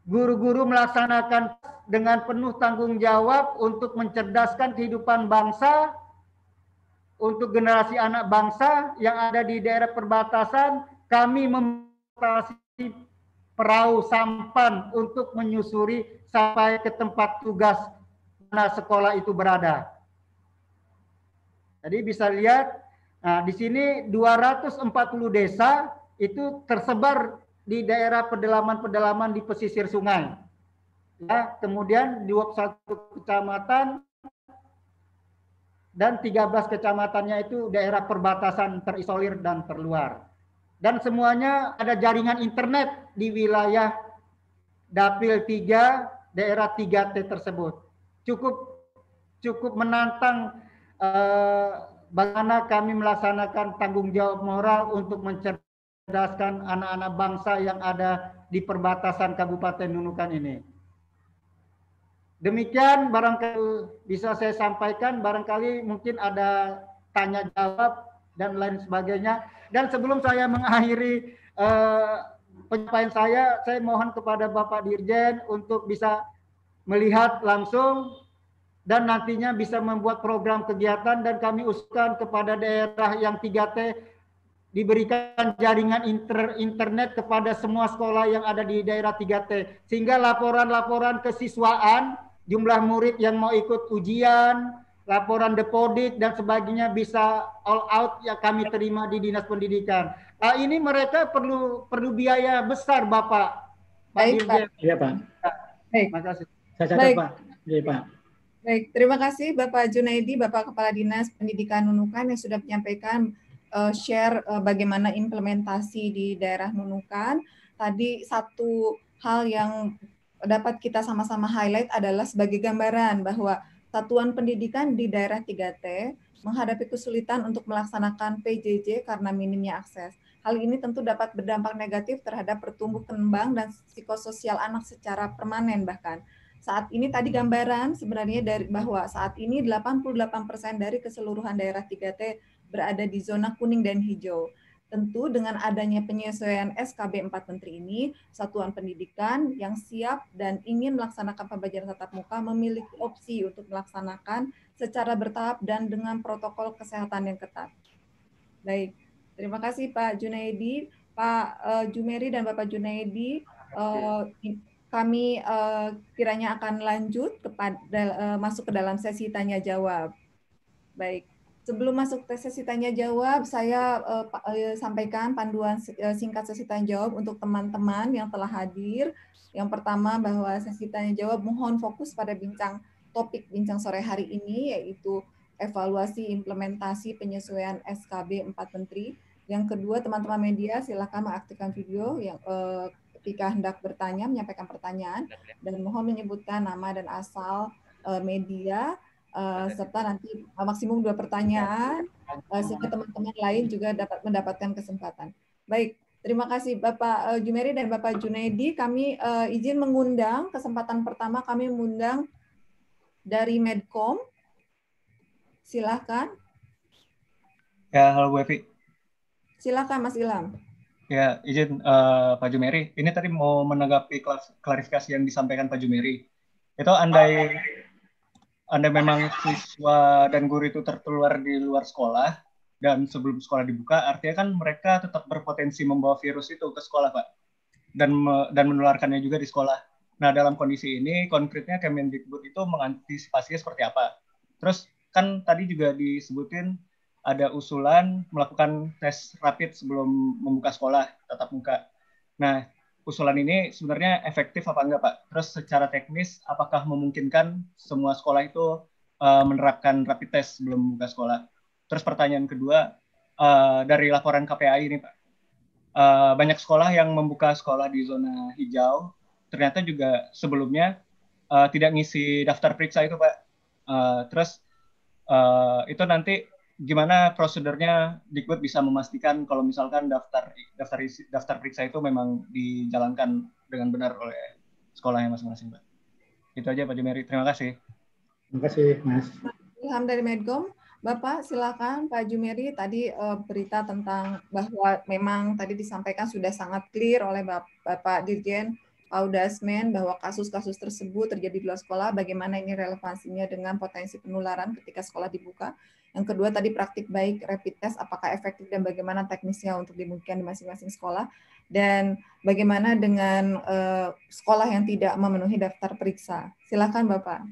guru-guru melaksanakan dengan penuh tanggung jawab untuk mencerdaskan kehidupan bangsa, untuk generasi anak bangsa yang ada di daerah perbatasan. Kami memfasilitasi perahu sampan untuk menyusuri sampai ke tempat tugas mana sekolah itu berada. Jadi bisa lihat, nah di sini 240 desa itu tersebar di daerah pedalaman-pedalaman di pesisir sungai. Ya, kemudian 21 kecamatan dan 13 kecamatannya itu daerah perbatasan terisolir dan terluar. Dan semuanya ada jaringan internet di wilayah Dapil 3, daerah 3T tersebut. Cukup menantang bagaimana kami melaksanakan tanggung jawab moral untuk mencerdaskan anak-anak bangsa yang ada di perbatasan Kabupaten Nunukan ini. Demikian barangkali bisa saya sampaikan, barangkali mungkin ada tanya jawab dan lain sebagainya. Dan sebelum saya mengakhiri penyampaian saya mohon kepada Bapak Dirjen untuk bisa melihat langsung dan nantinya bisa membuat program kegiatan, dan kami usulkan kepada daerah yang 3T diberikan jaringan internet kepada semua sekolah yang ada di daerah 3T, sehingga laporan-laporan kesiswaan, jumlah murid yang mau ikut ujian, laporan depodik dan sebagainya bisa all out yang kami terima di Dinas Pendidikan. Ini mereka perlu biaya besar, Bapak. Baik, Pak. Iya, Pak. Baik. Terima kasih. Saya catat, Pak. Iya, Pak. Baik, terima kasih Bapak Junaidi, Bapak Kepala Dinas Pendidikan Nunukan yang sudah menyampaikan share bagaimana implementasi di daerah Nunukan. Tadi satu hal yang dapat kita sama-sama highlight adalah sebagai gambaran bahwa satuan pendidikan di daerah 3T menghadapi kesulitan untuk melaksanakan PJJ karena minimnya akses. Hal ini tentu dapat berdampak negatif terhadap pertumbuh kembang dan psikososial anak secara permanen bahkan. Saat ini tadi gambaran sebenarnya dari bahwa saat ini 88% dari keseluruhan daerah 3T berada di zona kuning dan hijau. Tentu dengan adanya penyesuaian SKB 4 Menteri ini, satuan pendidikan yang siap dan ingin melaksanakan pembelajaran tatap muka memiliki opsi untuk melaksanakan secara bertahap dan dengan protokol kesehatan yang ketat. Baik, terima kasih Pak Junaidi, Pak Jumeri dan Bapak Junaidi. Kami kiranya akan lanjut kepada masuk ke dalam sesi tanya jawab. Baik, sebelum masuk ke sesi tanya jawab, saya sampaikan panduan singkat sesi tanya jawab untuk teman-teman yang telah hadir. Yang pertama bahwa sesi tanya jawab mohon fokus pada topik bincang sore hari ini, yaitu evaluasi implementasi penyesuaian SKB 4 Menteri. Yang kedua, teman-teman media silakan mengaktifkan video yang ketika hendak bertanya, menyampaikan pertanyaan, dan mohon menyebutkan nama dan asal media, serta nanti maksimum 2 pertanyaan, sehingga teman-teman lain juga dapat mendapatkan kesempatan. Baik, terima kasih Bapak Jumeri dan Bapak Junaidi. Kami izin mengundang, kesempatan pertama kami mengundang dari Medcom. Silakan. Ya, halo Bu Evi. Silakan Mas Ilham. Ya, izin Pak Jumeri. Ini tadi mau menanggapi klarifikasi yang disampaikan Pak Jumeri. Itu andai memang siswa dan guru itu tertular di luar sekolah dan sebelum sekolah dibuka, artinya kan mereka tetap berpotensi membawa virus itu ke sekolah, Pak. Dan menularkannya juga di sekolah. Nah, dalam kondisi ini, konkretnya Kemendikbud itu mengantisipasinya seperti apa? Terus kan tadi juga disebutin ada usulan melakukan tes rapid sebelum membuka sekolah tatap muka. Nah, usulan ini sebenarnya efektif apa enggak, Pak? Terus secara teknis, apakah memungkinkan semua sekolah itu menerapkan rapid test sebelum membuka sekolah? Terus pertanyaan kedua, dari laporan KPAI ini, Pak. Banyak sekolah yang membuka sekolah di zona hijau, ternyata juga sebelumnya tidak ngisi daftar periksa itu, Pak. Terus itu nanti gimana prosedurnya Dikbud bisa memastikan kalau misalkan daftar periksa itu memang dijalankan dengan benar oleh sekolahnya masing-masing, Pak. Itu aja Pak Jumeri. Terima kasih. Terima kasih, Mas. Ilham dari Medcom. Bapak silakan Pak Jumeri, tadi berita tentang bahwa memang tadi disampaikan sudah sangat clear oleh Bapak Dirjen Paudasmen bahwa kasus-kasus tersebut terjadi di luar sekolah, bagaimana ini relevansinya dengan potensi penularan ketika sekolah dibuka. Yang kedua tadi praktik baik rapid test, apakah efektif dan bagaimana teknisnya untuk dimungkinkan di masing-masing sekolah. Dan bagaimana dengan sekolah yang tidak memenuhi daftar periksa. Silakan Bapak.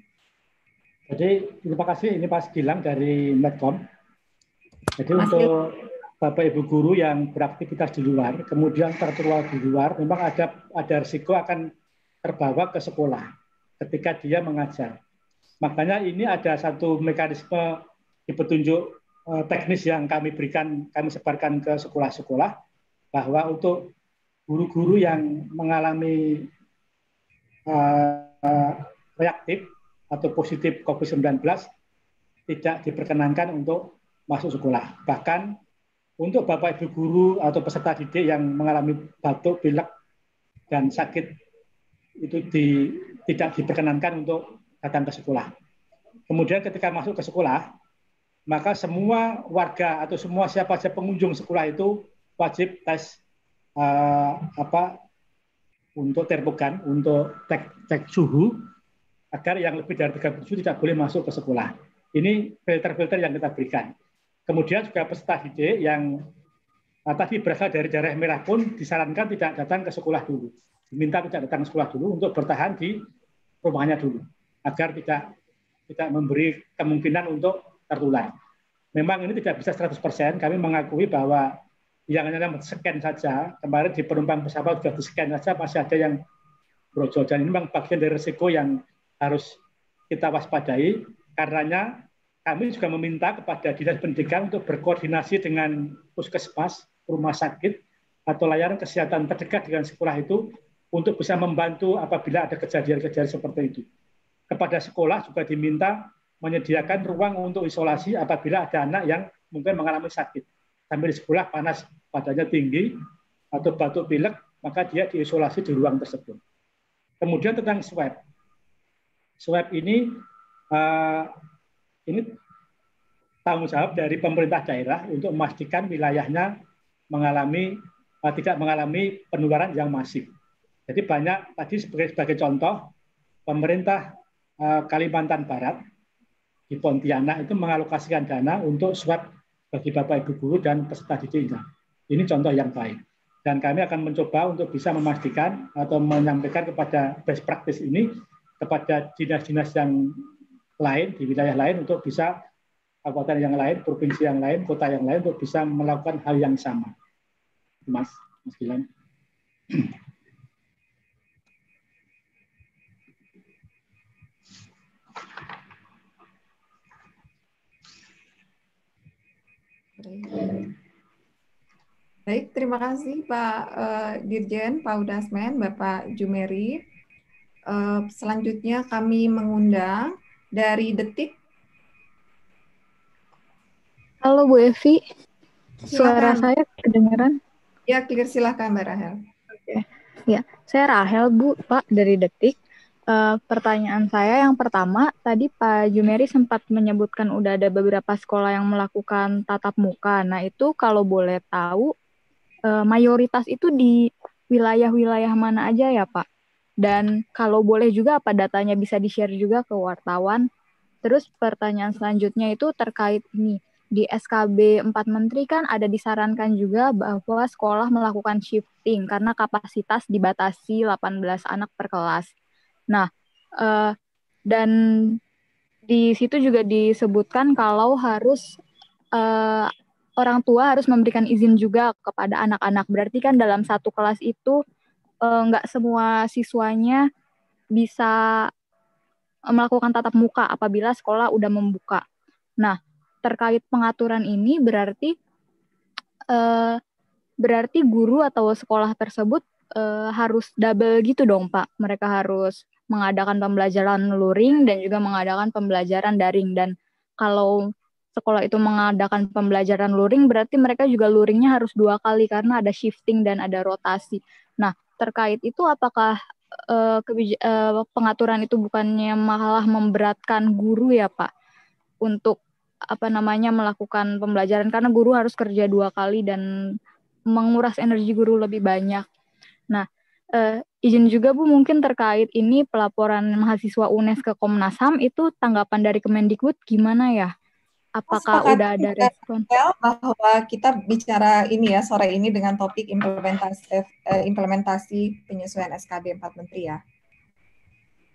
Jadi terima kasih, ini Pak Gilang dari Medcom. Jadi untuk Bapak Ibu guru yang beraktivitas di luar, kemudian tertular di luar, memang ada risiko akan terbawa ke sekolah ketika dia mengajar. Makanya ini ada satu mekanisme di petunjuk teknis yang kami sebarkan ke sekolah-sekolah, bahwa untuk guru-guru yang mengalami reaktif atau positif COVID-19 tidak diperkenankan untuk masuk sekolah. Bahkan untuk Bapak Ibu guru atau peserta didik yang mengalami batuk, pilek, dan sakit itu tidak diperkenankan untuk datang ke sekolah. Kemudian ketika masuk ke sekolah, maka semua warga atau semua siapa saja pengunjung sekolah itu wajib tes untuk termogan, untuk cek suhu, agar yang lebih dari 37 tidak boleh masuk ke sekolah. Ini filter-filter yang kita berikan. Kemudian juga peserta didik yang tadi berasal dari daerah merah pun disarankan tidak datang ke sekolah dulu. Diminta tidak datang ke sekolah dulu untuk bertahan di rumahnya dulu, agar tidak memberi kemungkinan untuk tertular. Memang ini tidak bisa 100%, kami mengakui bahwa yang hanya scan saja, kemarin di penumpang pesawat sudah di-scan saja, masih ada yang brojol. Dan ini memang bagian dari risiko yang harus kita waspadai, karenanya kami juga meminta kepada Dinas Pendidikan untuk berkoordinasi dengan puskesmas, rumah sakit, atau layanan kesehatan terdekat dengan sekolah itu untuk bisa membantu apabila ada kejadian-kejadian seperti itu. Kepada sekolah juga diminta menyediakan ruang untuk isolasi apabila ada anak yang mungkin mengalami sakit. Sambil di sekolah panas badannya tinggi atau batuk pilek, maka dia diisolasi di ruang tersebut. Kemudian tentang swab. Swab ini tanggung jawab dari pemerintah daerah untuk memastikan wilayahnya tidak mengalami penularan yang masif. Jadi banyak tadi sebagai contoh, pemerintah Kalimantan Barat di Pontianak itu mengalokasikan dana untuk swab bagi Bapak Ibu guru dan peserta didiknya. Ini contoh yang baik. Dan kami akan mencoba untuk bisa memastikan atau menyampaikan kepada best practice ini kepada dinas-dinas yang lain, di wilayah lain untuk bisa kabupaten yang lain, provinsi yang lain, kota yang lain untuk bisa melakukan hal yang sama. Mas Gilang. Baik, terima kasih Pak Dirjen Paudasmen, Bapak Jumeri. Selanjutnya kami mengundang dari Detik. Halo Bu Evi, suara Silakan. saya kedengaran? Ya, clear, silakan Mbak Rahel. Oke. Ya, saya Rahel Bu, Pak dari Detik. Pertanyaan saya yang pertama, tadi Pak Jumeri sempat menyebutkan udah ada beberapa sekolah yang melakukan tatap muka. Nah itu kalau boleh tahu, mayoritas itu di wilayah-wilayah mana aja ya Pak? Dan kalau boleh juga apa datanya bisa di-share juga ke wartawan. Terus pertanyaan selanjutnya itu terkait ini. Di SKB 4 Menteri kan ada disarankan juga bahwa sekolah melakukan shifting karena kapasitas dibatasi 18 anak per kelas. Nah, dan di situ juga disebutkan kalau harus orang tua harus memberikan izin juga kepada anak-anak. Berarti kan dalam satu kelas itu nggak semua siswanya bisa melakukan tatap muka apabila sekolah udah membuka. Nah, terkait pengaturan ini berarti guru atau sekolah tersebut harus double gitu dong Pak. Mereka harus mengadakan pembelajaran luring dan juga mengadakan pembelajaran daring. Dan kalau sekolah itu mengadakan pembelajaran luring, berarti mereka juga luringnya harus 2 kali karena ada shifting dan ada rotasi. Nah, terkait itu apakah pengaturan itu bukannya malah memberatkan guru ya Pak untuk melakukan pembelajaran, karena guru harus kerja 2 kali dan menguras energi guru lebih banyak. Nah, izin juga Bu, mungkin terkait ini pelaporan mahasiswa UNES ke Komnas HAM, itu tanggapan dari Kemendikbud gimana ya? Apakah udah ada respon? Bahwa kita bicara ini ya sore ini dengan topik implementasi penyesuaian SKB 4 Menteri ya.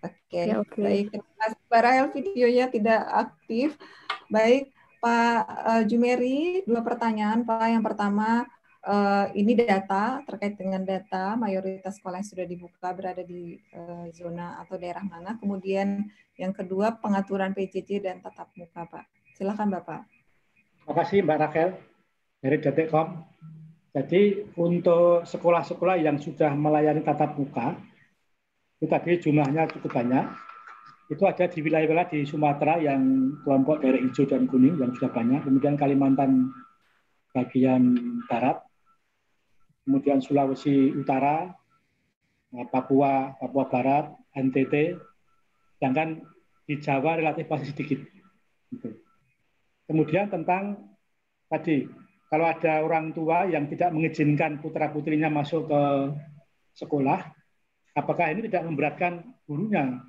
Oke, Ya, oke. Baik. Terima kasih Mbak Rahel, videonya tidak aktif. Baik, Pak Jumeri, 2 pertanyaan Pak. Yang pertama, ini data terkait dengan data mayoritas sekolah yang sudah dibuka berada di zona atau daerah mana. Kemudian yang kedua, pengaturan PJJ dan tatap muka Pak. Silakan Bapak. Terima kasih Mbak Rachel dari Detikkom. Jadi untuk sekolah-sekolah yang sudah melayani tatap muka, itu tadi jumlahnya cukup banyak. Itu ada di wilayah-wilayah di Sumatera yang kelompok daerah hijau dan kuning yang sudah banyak. Kemudian Kalimantan bagian barat, kemudian Sulawesi Utara, Papua Barat, NTT, sedangkan di Jawa relatif masih sedikit. Gitu. Kemudian tentang tadi, kalau ada orang tua yang tidak mengizinkan putra-putrinya masuk ke sekolah, apakah ini tidak memberatkan gurunya?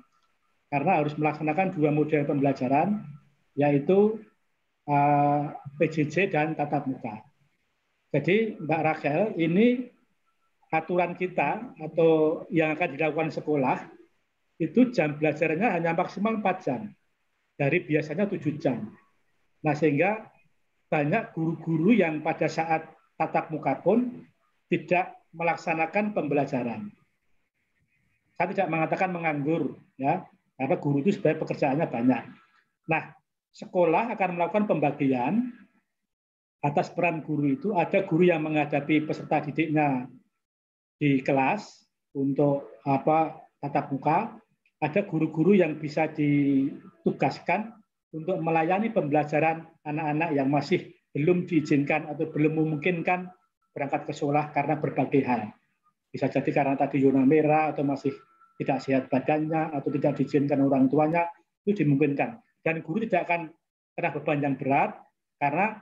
Karena harus melaksanakan 2 model pembelajaran, yaitu PJJ dan tatap muka. Jadi Mbak Rachel, ini aturan kita atau yang akan dilakukan sekolah, itu jam belajarnya hanya maksimal 4 jam, dari biasanya 7 jam. Nah, sehingga banyak guru-guru yang pada saat tatap muka pun tidak melaksanakan pembelajaran. Saya tidak mengatakan menganggur, ya, karena guru itu sebenarnya pekerjaannya banyak. Nah, sekolah akan melakukan pembagian atas peran guru itu. Ada guru yang menghadapi peserta didiknya di kelas untuk tatap muka. Ada guru-guru yang bisa ditugaskan untuk melayani pembelajaran anak-anak yang masih belum diizinkan atau belum memungkinkan berangkat ke sekolah karena berbagai hal. Bisa jadi karena tadi zona merah atau masih tidak sehat badannya atau tidak diizinkan orang tuanya, itu dimungkinkan. Dan guru tidak akan kena beban yang berat karena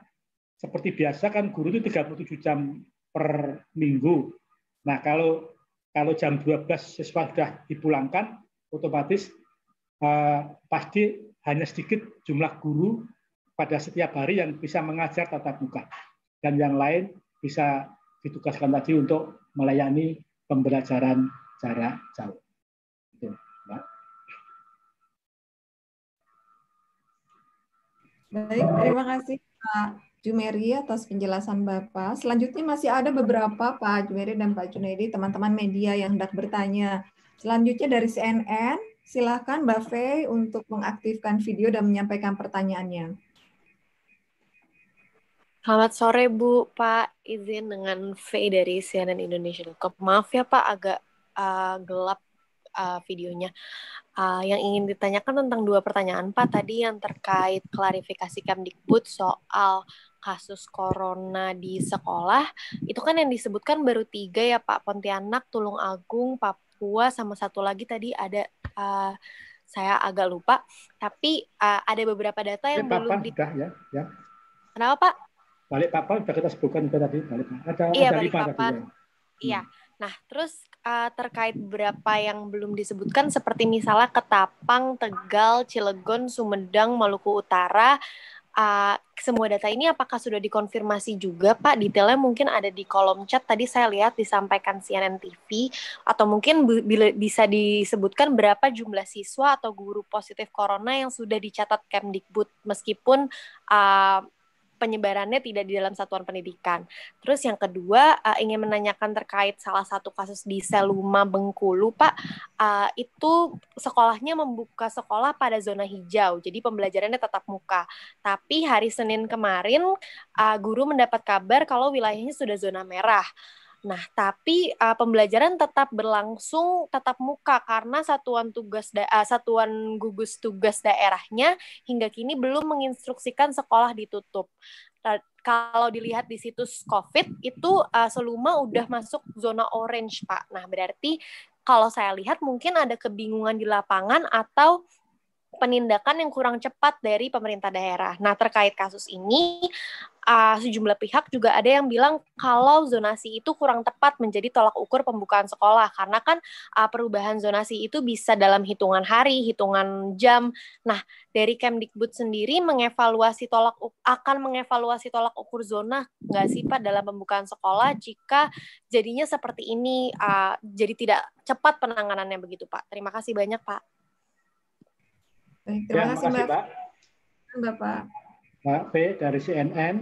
seperti biasa kan guru itu 37 jam per minggu. Nah, kalau jam 12 siswa sudah dipulangkan, otomatis pasti hanya sedikit jumlah guru pada setiap hari yang bisa mengajar tatap muka. Dan yang lain bisa ditugaskan tadi untuk melayani pembelajaran jarak jauh. Itu, Mbak. Baik, terima kasih Pak Jumeri atas penjelasan Bapak. Selanjutnya masih ada beberapa Pak Jumeri dan Pak Junaidi, teman-teman media yang hendak bertanya. Selanjutnya dari CNN, silakan Mbak Fei untuk mengaktifkan video dan menyampaikan pertanyaannya. Selamat sore Bu, Pak. Izin dengan Fei dari CNN Indonesia. Maaf ya Pak, agak gelap videonya. Yang ingin ditanyakan tentang 2 pertanyaan Pak. Tadi yang terkait klarifikasi Kemdikbud soal kasus corona di sekolah. Itu kan yang disebutkan baru 3 ya Pak. Pontianak, Tulung Agung, Papua, sama satu lagi tadi ada saya agak lupa. Tapi ada beberapa data yang belum sudah ya. Kenapa Pak? Balikpapan sudah kita sebutkan juga tadi. Ada 5 tadi. Iya. Nah, terus terkait beberapa yang belum disebutkan seperti misalnya Ketapang, Tegal, Cilegon, Sumedang, Maluku Utara. Semua data ini apakah sudah dikonfirmasi juga Pak? Detailnya mungkin ada di kolom chat. Tadi saya lihat disampaikan CNN TV. Atau mungkin bisa disebutkan berapa jumlah siswa atau guru positif corona yang sudah dicatat Kemdikbud meskipun penyebarannya tidak di dalam satuan pendidikan. Terus yang kedua, ingin menanyakan terkait salah satu kasus di Seluma Bengkulu, Pak. Itu sekolahnya membuka sekolah pada zona hijau, jadi pembelajarannya tetap muka. Tapi hari Senin kemarin, guru mendapat kabar kalau wilayahnya sudah zona merah. Nah, tapi pembelajaran tetap berlangsung tatap muka karena satuan gugus tugas daerahnya hingga kini belum menginstruksikan sekolah ditutup. Kalau dilihat di situs COVID itu Seluma udah masuk zona orange, Pak. Nah, berarti kalau saya lihat mungkin ada kebingungan di lapangan atau penindakan yang kurang cepat dari pemerintah daerah. Nah, terkait kasus ini, sejumlah pihak juga ada yang bilang kalau zonasi itu kurang tepat menjadi tolak ukur pembukaan sekolah, karena kan perubahan zonasi itu bisa dalam hitungan hari, hitungan jam. Nah, dari Kemdikbud sendiri akan mengevaluasi tolak ukur zona nggak sih Pak dalam pembukaan sekolah jika jadinya seperti ini, jadi tidak cepat penanganannya begitu Pak. Terima kasih banyak Pak. Baik, terima kasih Mbak. Bapak. Mbak V dari CNN.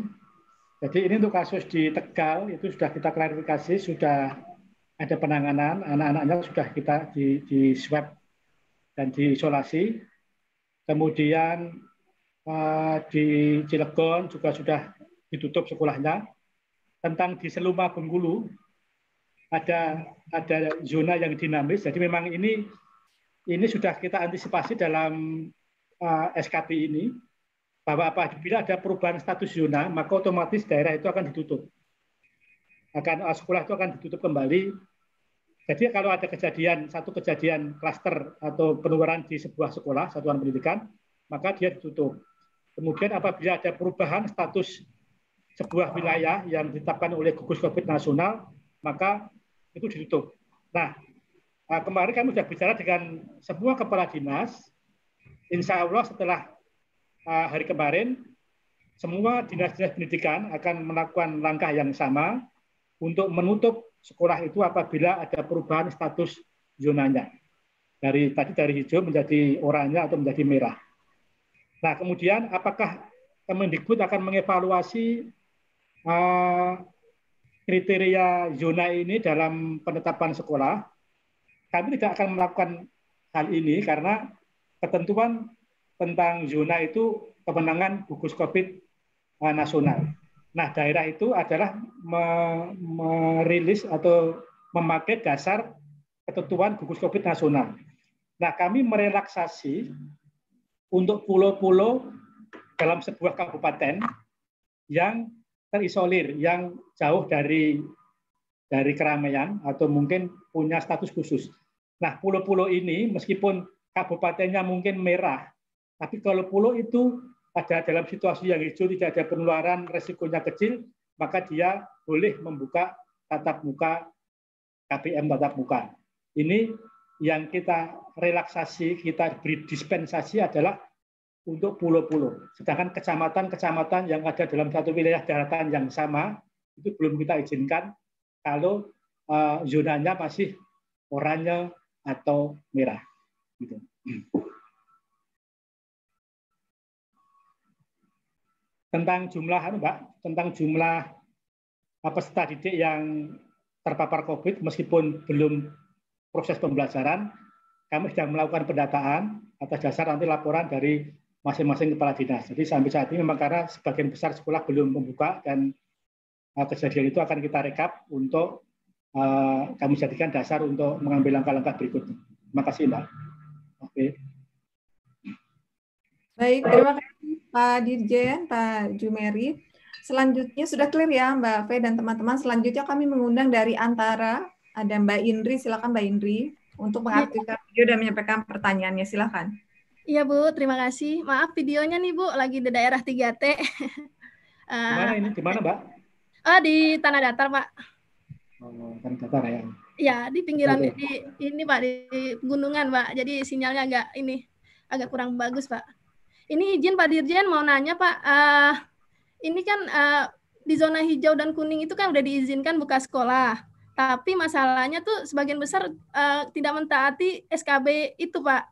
Jadi ini untuk kasus di Tegal itu sudah kita klarifikasi, sudah ada penanganan, anak-anaknya sudah kita di swab dan diisolasi. Kemudian di Cilegon juga sudah ditutup sekolahnya. Tentang di Seluma Bengkulu ada zona yang dinamis. Jadi memang ini sudah kita antisipasi dalam SKP ini, bahwa apabila ada perubahan status zona, maka otomatis daerah itu akan ditutup. Sekolah itu akan ditutup kembali. Jadi kalau ada satu kejadian klaster atau penularan di sebuah sekolah, satuan pendidikan, maka dia ditutup. Kemudian apabila ada perubahan status sebuah wilayah yang ditetapkan oleh gugus COVID nasional, maka itu ditutup. Nah, kemarin kami sudah bicara dengan semua kepala dinas. Insya Allah setelah hari kemarin, semua dinas-dinas pendidikan akan melakukan langkah yang sama untuk menutup sekolah itu apabila ada perubahan status zonanya. Dari hijau menjadi oranye atau menjadi merah. Nah, kemudian apakah Kemendikbud akan mengevaluasi kriteria zona ini dalam penetapan sekolah? Kami tidak akan melakukan hal ini karena ketentuan tentang zona itu kewenangan gugus COVID nasional. Nah, daerah itu adalah merilis atau memakai dasar ketentuan gugus COVID nasional. Nah, kami merelaksasi untuk pulau-pulau dalam sebuah kabupaten yang terisolir, yang jauh dari keramaian atau mungkin punya status khusus. Nah, pulau-pulau ini meskipun kabupatennya mungkin merah, tapi kalau pulau itu ada dalam situasi yang hijau, tidak ada penularan, resikonya kecil, maka dia boleh membuka tatap muka, KPM tatap muka. Ini yang kita relaksasi, kita beri dispensasi adalah untuk pulau-pulau. Sedangkan kecamatan-kecamatan yang ada dalam satu wilayah daratan yang sama, itu belum kita izinkan kalau zonanya masih oranye atau merah. Gitu. Tentang jumlah peserta didik yang terpapar COVID meskipun belum proses pembelajaran, kami sudah melakukan pendataan atas dasar nanti laporan dari masing-masing kepala dinas. Jadi sampai saat ini memang karena sebagian besar sekolah belum membuka dan kejadian itu akan kita rekap untuk kami jadikan dasar untuk mengambil langkah-langkah berikutnya. Terima kasih, Mbak. Oke. Baik, terima kasih Pak Dirjen, Pak Jumeri. Selanjutnya sudah clear ya Mbak V dan teman-teman. Selanjutnya kami mengundang dari Antara, ada Mbak Indri. Silakan Mbak Indri untuk mengaktifkan video dan menyampaikan pertanyaannya. Silakan. Iya Bu, terima kasih. Maaf videonya nih Bu, lagi di daerah 3T. Gimana ini? Di mana Mbak? Di Tanah Datar Pak. Oh, Tanah Datar ya. Ya, di pinggiran ini Pak, di gunungan Pak. Jadi sinyalnya agak kurang bagus Pak. Ini izin Pak Dirjen mau nanya Pak. Ini kan di zona hijau dan kuning itu kan udah diizinkan buka sekolah. Tapi masalahnya tuh sebagian besar tidak mentaati SKB itu Pak.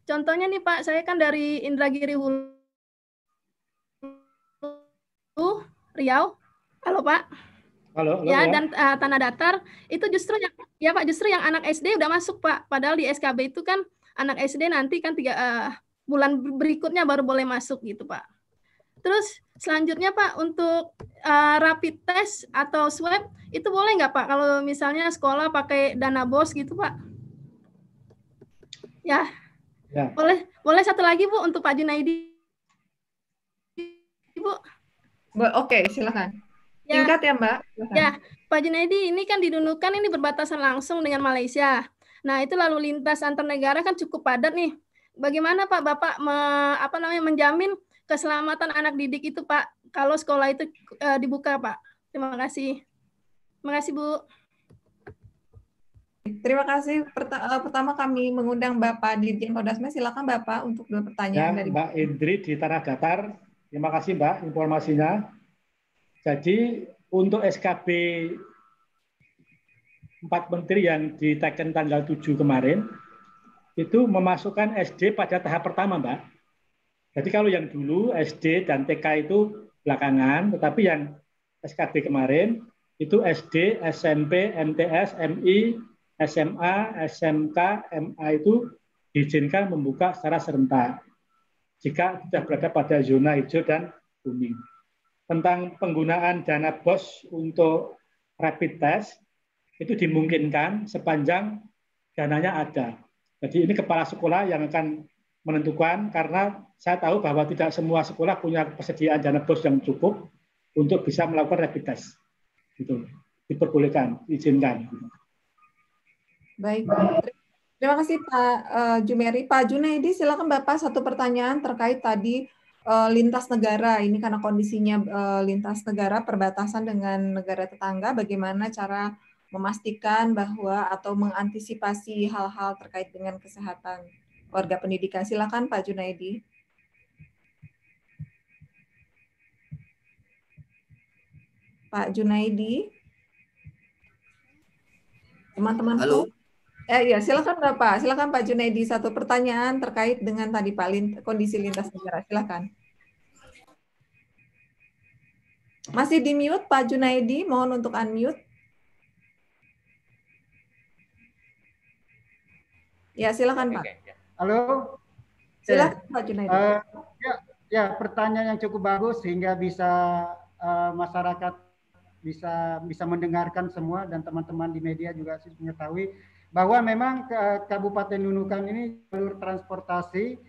Contohnya nih Pak, saya kan dari Indragiri Hulu, Riau. Halo Pak. Halo, ya, dan Tanah Datar itu justru yang anak SD udah masuk Pak. Padahal di SKB itu kan anak SD nanti kan 3 bulan berikutnya baru boleh masuk gitu Pak. Terus selanjutnya Pak, untuk rapid test atau swab itu boleh nggak Pak kalau misalnya sekolah pakai dana BOS gitu Pak? Ya, Ya. boleh satu lagi Bu untuk Pak Junaidi. Bu. Oke, silakan. Ya. Singkat ya Mbak. Silakan. Ya, Pak Junaidi, ini kan di Nunukan ini berbatasan langsung dengan Malaysia. Nah, itu lalu lintas antar negara kan cukup padat nih. Bagaimana Pak Bapak menjamin keselamatan anak didik itu Pak kalau sekolah itu dibuka Pak? Terima kasih. Terima kasih Bu. Terima kasih. Pertama kami mengundang Bapak Dirjen Prodasmes. Silakan Bapak untuk dua pertanyaan Ya, dari Mbak Indri di Tanah Datar. Terima kasih Mbak informasinya. Jadi untuk SKB 4 Menteri yang diteken tanggal 7 kemarin, itu memasukkan SD pada tahap pertama, Mbak. Jadi kalau yang dulu SD dan TK itu belakangan, tetapi yang SKB kemarin itu SD, SMP, MTS, MI, SMA, SMK, MA itu diizinkan membuka secara serentak jika sudah berada pada zona hijau dan kuning. Tentang penggunaan dana BOS untuk rapid test, itu dimungkinkan sepanjang dananya ada. Jadi ini kepala sekolah yang akan menentukan, karena saya tahu bahwa tidak semua sekolah punya persediaan dana BOS yang cukup untuk bisa melakukan rapid test. Gitu. Diperbolehkan, diizinkan. Baik, terima kasih Pak Jumeri. Pak Junaidi, silakan Bapak satu pertanyaan terkait tadi lintas negara. Ini karena kondisinya lintas negara, perbatasan dengan negara tetangga, bagaimana cara memastikan bahwa atau mengantisipasi hal-hal terkait dengan kesehatan warga pendidikan. Silakan Pak Junaidi. Pak Junaidi. Teman-teman. Halo. Ya, silakan Bapak. Silakan Pak Junaidi, satu pertanyaan terkait dengan tadi Pak kondisi lintas negara. Silakan. Masih di mute Pak Junaidi, mohon untuk unmute. Ya, silakan Pak. Halo. Silakan Pak Junaidi. Ya, pertanyaan yang cukup bagus sehingga bisa masyarakat bisa mendengarkan semua, dan teman-teman di media juga mengetahui bahwa memang Kabupaten Nunukan ini jalur transportasi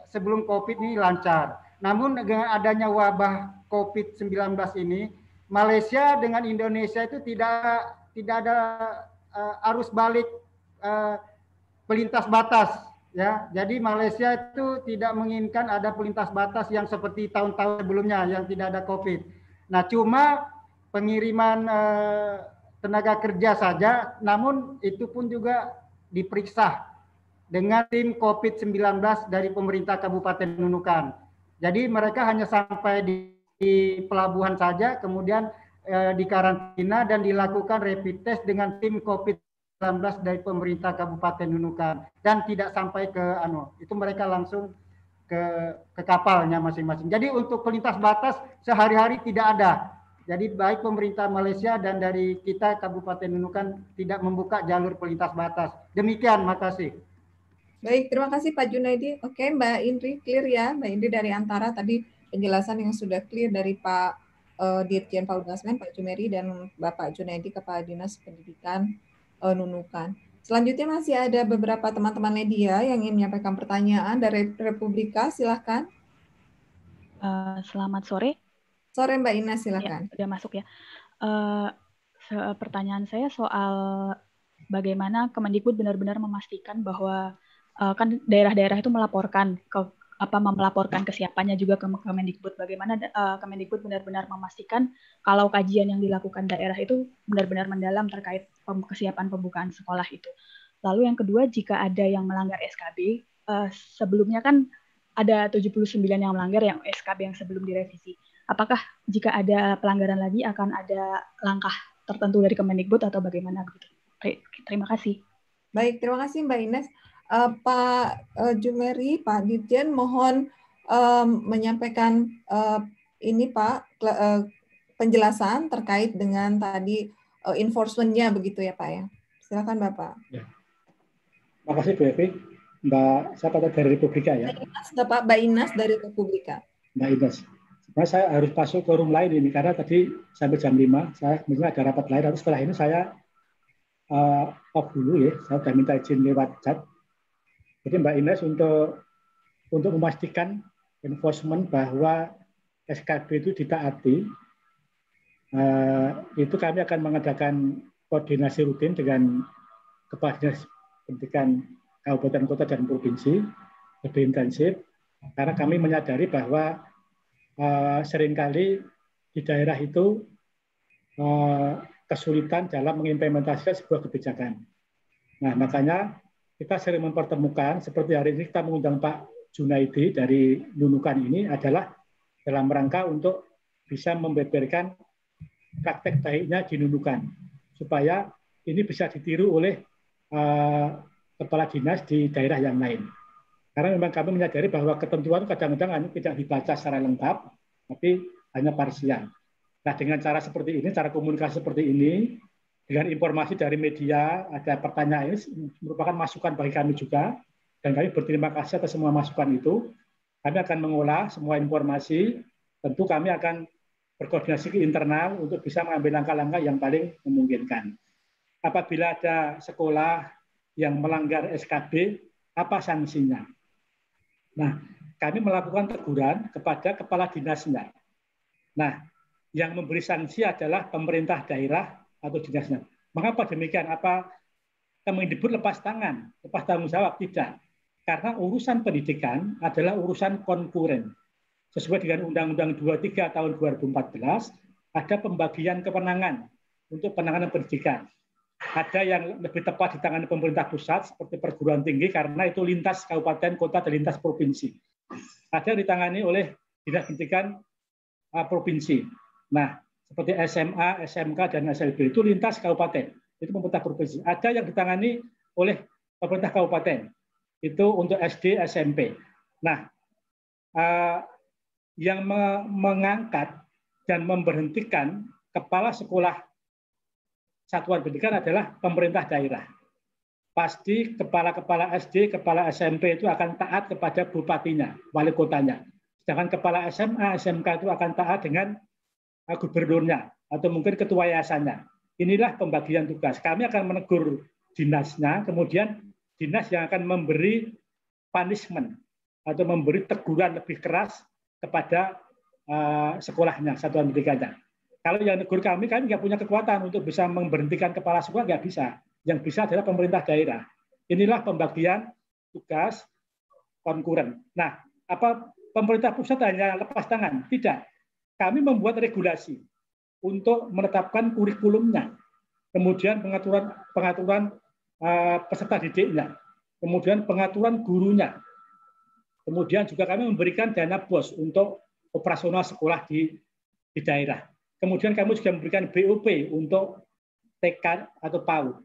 sebelum COVID ini lancar. Namun dengan adanya wabah COVID-19 ini, Malaysia dengan Indonesia itu tidak ada arus balik pelintas batas. Ya, jadi Malaysia itu tidak menginginkan ada pelintas batas yang seperti tahun-tahun sebelumnya yang tidak ada COVID. Nah, cuma pengiriman tenaga kerja saja, namun itu pun juga diperiksa dengan tim COVID-19 dari pemerintah Kabupaten Nunukan. Jadi mereka hanya sampai di pelabuhan saja, kemudian dikarantina dan dilakukan rapid test dengan tim COVID-19 dari pemerintah Kabupaten Nunukan, dan tidak sampai ke itu mereka langsung ke kapalnya masing-masing. Jadi untuk pelintas batas sehari-hari tidak ada. Jadi baik pemerintah Malaysia dan dari kita Kabupaten Nunukan tidak membuka jalur pelintas batas. Demikian, makasih. Baik, terima kasih Pak Junaidi. Oke, Mbak Indri, clear ya. Mbak Indri dari Antara tadi penjelasan yang sudah clear dari Pak Dirjen Prodasmes, Pak Jumeri, dan Bapak Junaidi, Kepala Dinas Pendidikan Nunukan. Selanjutnya masih ada beberapa teman-teman media yang ingin menyampaikan pertanyaan dari Republika. Silahkan. Selamat sore. Sore Mbak Ina, silakan. Ya, udah masuk ya. Pertanyaan saya soal bagaimana Kemendikbud benar-benar memastikan bahwa kan daerah-daerah itu melaporkan kesiapannya juga ke Kemendikbud. Bagaimana Kemendikbud benar-benar memastikan kalau kajian yang dilakukan daerah itu benar-benar mendalam terkait kesiapan pembukaan sekolah itu. Lalu yang kedua, jika ada yang melanggar SKB, sebelumnya kan ada 79 yang melanggar yang SKB yang sebelum direvisi. Apakah jika ada pelanggaran lagi akan ada langkah tertentu dari Kemendikbud atau bagaimana begitu? Terima kasih. Baik, terima kasih Mbak Ines. Pak Jumeri, Pak Dirjen, mohon menyampaikan ini Pak penjelasan terkait dengan tadi enforcement-nya begitu ya Pak ya. Silakan Bapak. Ya. Terima kasih Bu Evi. Mbak siapa dari Republika ya? Mbak Inas dari Republika. Mbak Ines. Sebenarnya saya harus masuk ke room lain ini karena tadi sampai jam 5 saya mungkin ada rapat lain. Tapi setelah ini saya off dulu ya. Saya sudah minta izin lewat chat. Jadi Mbak Ines untuk memastikan enforcement bahwa SKB itu ditaati, itu kami akan mengadakan koordinasi rutin dengan Kepala Dinas Pendidikan Kabupaten Kota dan Provinsi lebih intensif karena kami menyadari bahwa seringkali di daerah itu kesulitan dalam mengimplementasikan sebuah kebijakan. Nah, makanya kita sering mempertemukan, seperti hari ini kita mengundang Pak Junaidi dari Nunukan ini adalah dalam rangka untuk bisa membeberkan praktek baiknya di Nunukan, supaya ini bisa ditiru oleh kepala dinas di daerah yang lain. Karena memang kami menyadari bahwa ketentuan kadang-kadang tidak dibaca secara lengkap, tapi hanya parsial. Nah, dengan cara seperti ini, cara komunikasi seperti ini, dengan informasi dari media, ada pertanyaan ini merupakan masukan bagi kami juga, dan kami berterima kasih atas semua masukan itu. Kami akan mengolah semua informasi, tentu kami akan berkoordinasi ke internal untuk bisa mengambil langkah-langkah yang paling memungkinkan. Apabila ada sekolah yang melanggar SKB, apa sanksinya? Nah, kami melakukan teguran kepada kepala dinasnya. Nah, yang memberi sanksi adalah pemerintah daerah atau dinasnya. Mengapa demikian? Apa Kemendikbud lepas tangan, lepas tanggung jawab? Tidak. Karena urusan pendidikan adalah urusan konkuren. Sesuai dengan Undang-Undang 23 tahun 2014, ada pembagian kewenangan untuk penanganan pendidikan. Ada yang lebih tepat di tangan pemerintah pusat, seperti perguruan tinggi, karena itu lintas kabupaten, kota, dan lintas provinsi. Ada yang ditangani oleh Dinas Pendidikan provinsi. Nah, seperti SMA, SMK, dan SLB itu lintas kabupaten, itu pemerintah provinsi. Ada yang ditangani oleh pemerintah kabupaten, itu untuk SD, SMP. Nah, yang mengangkat dan memberhentikan kepala sekolah satuan pendidikan adalah pemerintah daerah. Pasti kepala-kepala SD, kepala SMP itu akan taat kepada bupatinya, wali kotanya. Sedangkan kepala SMA, SMK itu akan taat dengan gubernurnya atau mungkin ketua yayasannya. Inilah pembagian tugas. Kami akan menegur dinasnya, kemudian dinas yang akan memberi punishment atau memberi teguran lebih keras kepada sekolahnya, satuan pendidikannya. Kalau yang negur kami nggak punya kekuatan untuk bisa memberhentikan kepala sekolah, nggak bisa. Yang bisa adalah pemerintah daerah. Inilah pembagian tugas konkuren. Nah, apa pemerintah pusat hanya lepas tangan? Tidak. Kami membuat regulasi untuk menetapkan kurikulumnya, kemudian pengaturan peserta didiknya, kemudian pengaturan gurunya, kemudian juga kami memberikan dana BOS untuk operasional sekolah di daerah. Kemudian kami juga memberikan BOP untuk TK atau PAUD.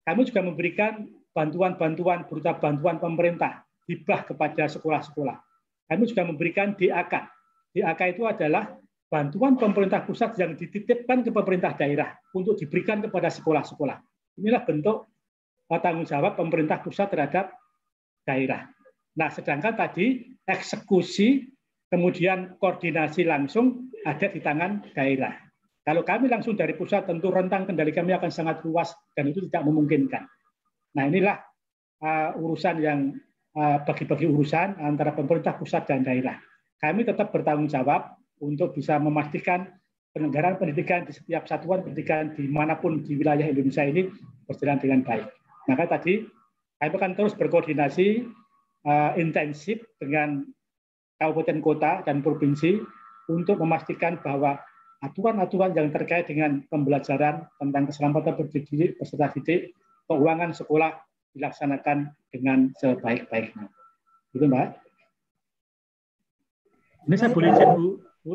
Kami juga memberikan bantuan-bantuan berupa bantuan pemerintah hibah kepada sekolah-sekolah. Kami juga memberikan DAK. DAK itu adalah bantuan pemerintah pusat yang dititipkan ke pemerintah daerah untuk diberikan kepada sekolah-sekolah. Inilah bentuk tanggung jawab pemerintah pusat terhadap daerah. Nah, sedangkan tadi eksekusi kemudian koordinasi langsung ada di tangan daerah. Kalau kami langsung dari pusat, tentu rentang kendali kami akan sangat luas dan itu tidak memungkinkan. Nah, inilah urusan yang bagi-bagi urusan antara pemerintah pusat dan daerah. Kami tetap bertanggung jawab untuk bisa memastikan penyelenggaraan pendidikan di setiap satuan pendidikan dimanapun di wilayah Indonesia ini berjalan dengan baik. Maka tadi kami akan terus berkoordinasi intensif dengan kabupaten kota dan provinsi untuk memastikan bahwa aturan-aturan yang terkait dengan pembelajaran tentang keselamatan pendidik, peserta didik, keuangan sekolah dilaksanakan dengan sebaik-baiknya. Gitu, Mbak. Ini saya boleh izin, Bu.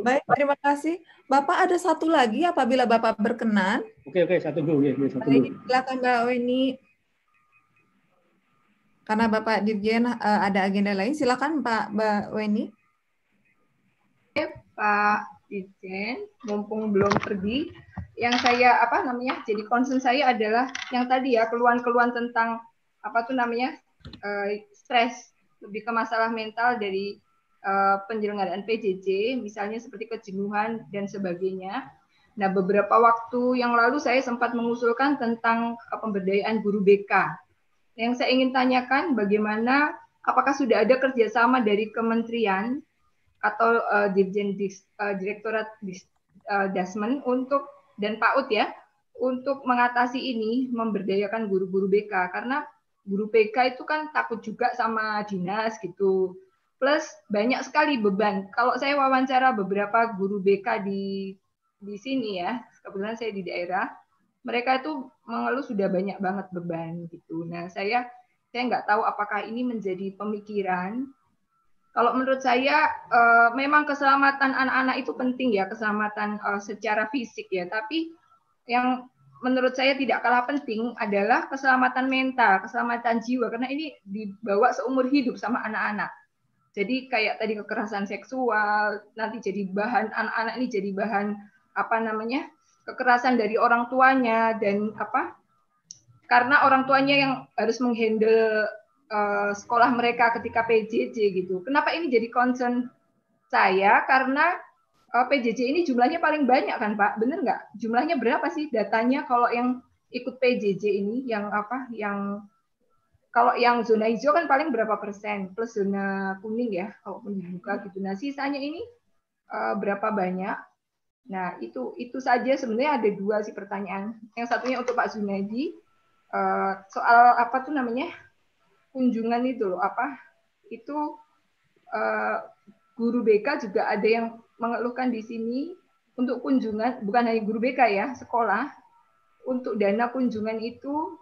Baik, terima kasih. Bapak ada satu lagi apabila Bapak berkenan. Oke, satu dulu. Silakan Mbak Weni. Karena Bapak Dirjen ada agenda lain, silakan Mbak Weni. Pak Dirjen, mumpung belum pergi, yang saya jadi concern saya adalah yang tadi ya, keluhan-keluhan tentang stres, lebih ke masalah mental dari penyelenggaraan PJJ, misalnya seperti kejenuhan dan sebagainya. Nah, beberapa waktu yang lalu saya sempat mengusulkan tentang pemberdayaan guru BK. Yang saya ingin tanyakan bagaimana, apakah sudah ada kerjasama dari kementerian atau Direktorat Dasmen untuk dan PAUD ya, untuk mengatasi ini, memberdayakan guru-guru BK, karena guru BK itu kan takut juga sama dinas gitu. Plus banyak sekali beban. Kalau saya wawancara beberapa guru BK di sini ya, kebetulan saya di daerah, mereka itu mengeluh sudah banyak banget beban gitu. Nah, saya nggak tahu apakah ini menjadi pemikiran. Kalau menurut saya memang keselamatan anak-anak itu penting ya, keselamatan secara fisik ya, tapi yang menurut saya tidak kalah penting adalah keselamatan mental, keselamatan jiwa, karena ini dibawa seumur hidup sama anak-anak. Jadi kayak tadi kekerasan seksual, nanti jadi bahan, anak-anak ini jadi bahan kekerasan dari orang tuanya, dan karena orang tuanya yang harus menghandle sekolah mereka ketika PJJ gitu. Kenapa ini jadi concern saya? Karena PJJ ini jumlahnya paling banyak kan Pak, bener nggak? Jumlahnya berapa sih datanya kalau yang ikut PJJ ini, kalau yang zona hijau kan paling berapa persen, plus zona kuning ya, kalaupun dibuka gitu. Nah, sisanya ini berapa banyak? Nah, itu saja sebenarnya. Ada dua sih pertanyaan. Yang satunya untuk Pak Zunaidi, soal kunjungan itu loh, guru BK juga ada yang mengeluhkan di sini untuk kunjungan, bukan hanya guru BK ya, sekolah, untuk dana kunjungan itu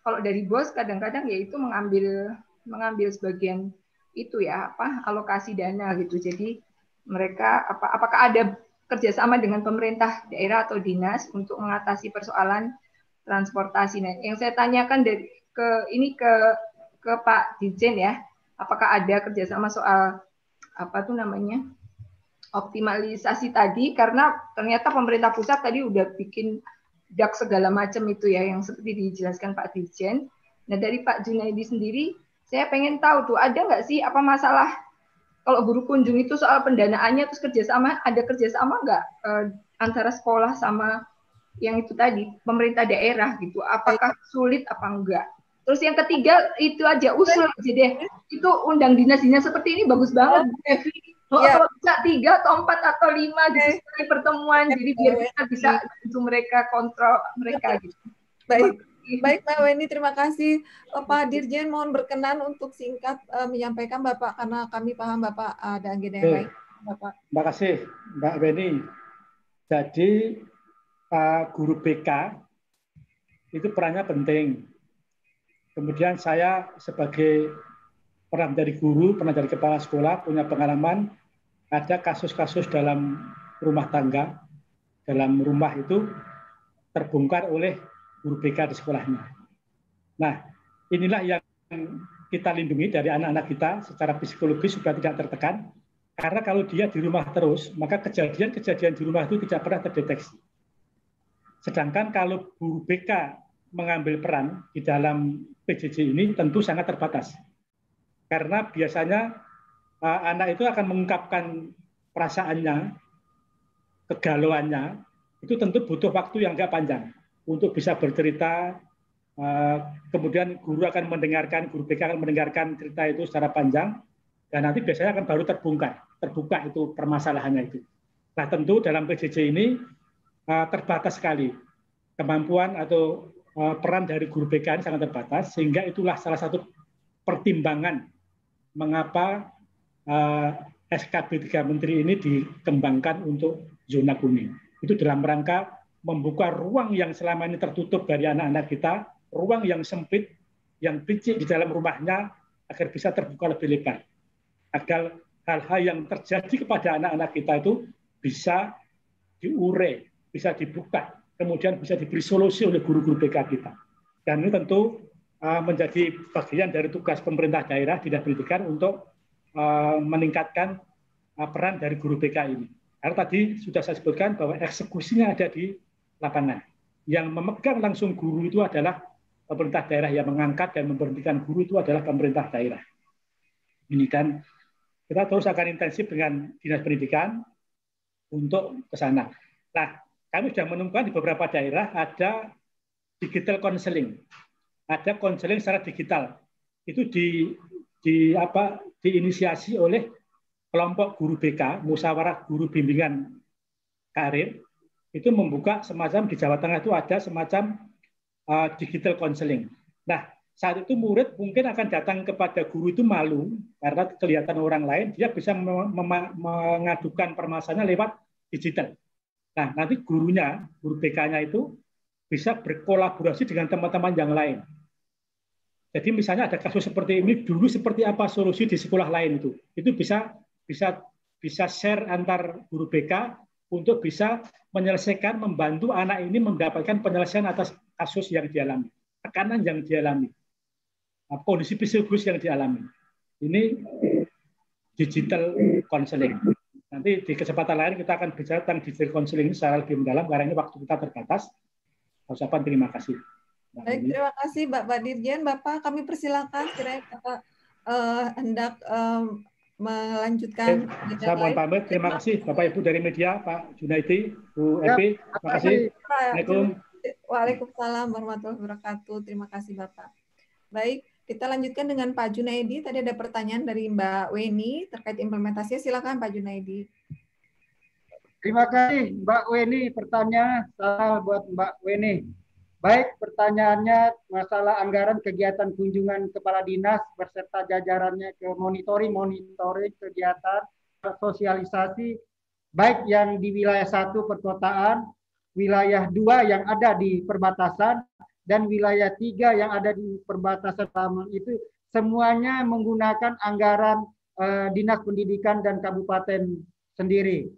kalau dari bos kadang-kadang ya itu mengambil sebagian itu ya, alokasi dana gitu. Jadi mereka apakah ada kerjasama dengan pemerintah daerah atau dinas untuk mengatasi persoalan transportasi. Nah, yang saya tanyakan ke Pak Dirjen ya, apakah ada kerjasama soal optimalisasi tadi, karena ternyata pemerintah pusat tadi udah bikin dak segala macam itu ya, yang seperti dijelaskan Pak Dirjen. Nah, dari Pak Junaidi sendiri, saya pengen tahu tuh, ada nggak sih masalah kalau guru kunjung itu soal pendanaannya, terus ada kerjasama nggak antara sekolah sama yang itu tadi, pemerintah daerah gitu, apakah sulit apa enggak? Terus yang ketiga, itu aja usul aja deh, itu undang dinas-dinas seperti ini bagus banget, Bu Evi. Kalau bisa 3 atau 4 atau 5 gitu sekali pertemuan, jadi biar kita bisa bantu mereka, kontrol mereka gitu. Baik Mbak Weni, terima kasih. Pak Dirjen mohon berkenan untuk singkat menyampaikan Bapak, karena kami paham Bapak ada agenda yang lain. Bapak. Terima kasih Mbak Weni. Jadi guru BK itu perannya penting. Kemudian saya sebagai pernah dari guru, pernah dari kepala sekolah, punya pengalaman ada kasus-kasus dalam rumah tangga, dalam rumah itu terbongkar oleh guru BK di sekolahnya. Nah, inilah yang kita lindungi dari anak-anak kita secara psikologis supaya tidak tertekan. Karena kalau dia di rumah terus, maka kejadian-kejadian di rumah itu tidak pernah terdeteksi. Sedangkan kalau guru BK mengambil peran di dalam PJJ ini tentu sangat terbatas. Karena biasanya anak itu akan mengungkapkan perasaannya, kegalauannya, itu tentu butuh waktu yang nggak panjang untuk bisa bercerita. Kemudian guru BK akan mendengarkan cerita itu secara panjang, dan nanti biasanya akan baru terbuka itu permasalahannya itu. Nah, tentu dalam PJJ ini terbatas sekali kemampuan atau peran dari guru BK ini sangat terbatas, sehingga itulah salah satu pertimbangan mengapa SKB 3 Menteri ini dikembangkan untuk zona kuning. Itu dalam rangka membuka ruang yang selama ini tertutup dari anak-anak kita, ruang yang sempit, yang picik di dalam rumahnya, agar bisa terbuka lebih lebar. Agar hal-hal yang terjadi kepada anak-anak kita itu bisa diurai, bisa dibuka, kemudian bisa diberi solusi oleh guru-guru BK kita. Dan ini tentu menjadi bagian dari tugas pemerintah daerah dinas pendidikan untuk meningkatkan peran dari guru BK ini. Karena tadi sudah saya sebutkan bahwa eksekusinya ada di lapangan. Yang memegang langsung guru itu adalah pemerintah daerah, yang mengangkat dan memberhentikan guru itu adalah pemerintah daerah. Ini kan kita terus akan intensif dengan Dinas Pendidikan untuk ke sana. Nah, kami sudah menemukan di beberapa daerah ada digital counseling, ada konseling secara digital. Itu diinisiasi oleh kelompok guru BK, musyawarah guru bimbingan karir, itu membuka semacam di Jawa Tengah itu ada semacam digital counseling. Nah, saat itu murid mungkin akan datang kepada guru itu malu karena kelihatan orang lain, dia bisa mengadukan permasalahannya lewat digital. Nah, nanti guru BK-nya itu bisa berkolaborasi dengan teman-teman yang lain. Jadi misalnya ada kasus seperti ini, dulu seperti apa solusi di sekolah lain itu bisa share antar guru BK untuk bisa menyelesaikan, membantu anak ini mendapatkan penyelesaian atas kasus yang dialami, tekanan yang dialami, kondisi psikologis yang dialami. Ini digital counseling. Nanti di kesempatan lain kita akan bicara tentang digital counseling secara lebih mendalam, karena ini waktu kita terbatas. Ucapan terima kasih. Baik, terima kasih Bapak Dirjen. Bapak, kami persilakan kiranya Bapak hendak melanjutkan. Saya mohon pamit. Terima kasih Bapak Ibu dari media, Pak Junaidi, Bu Epi. Terima kasih. Assalamualaikum. Waalaikumsalam warahmatullahi wabarakatuh. Terima kasih Bapak. Baik, kita lanjutkan dengan Pak Junaidi. Tadi ada pertanyaan dari Mbak Weni terkait implementasinya. Silakan Pak Junaidi. Terima kasih Mbak Weni. Pertanyaan salah buat Mbak Weni. Baik, pertanyaannya masalah anggaran kegiatan kunjungan kepala dinas beserta jajarannya ke monitoring kegiatan sosialisasi baik yang di wilayah 1 perkotaan, wilayah 2 yang ada di perbatasan, dan wilayah 3 yang ada di perbatasan taman itu semuanya menggunakan anggaran Dinas Pendidikan dan Kabupaten sendiri.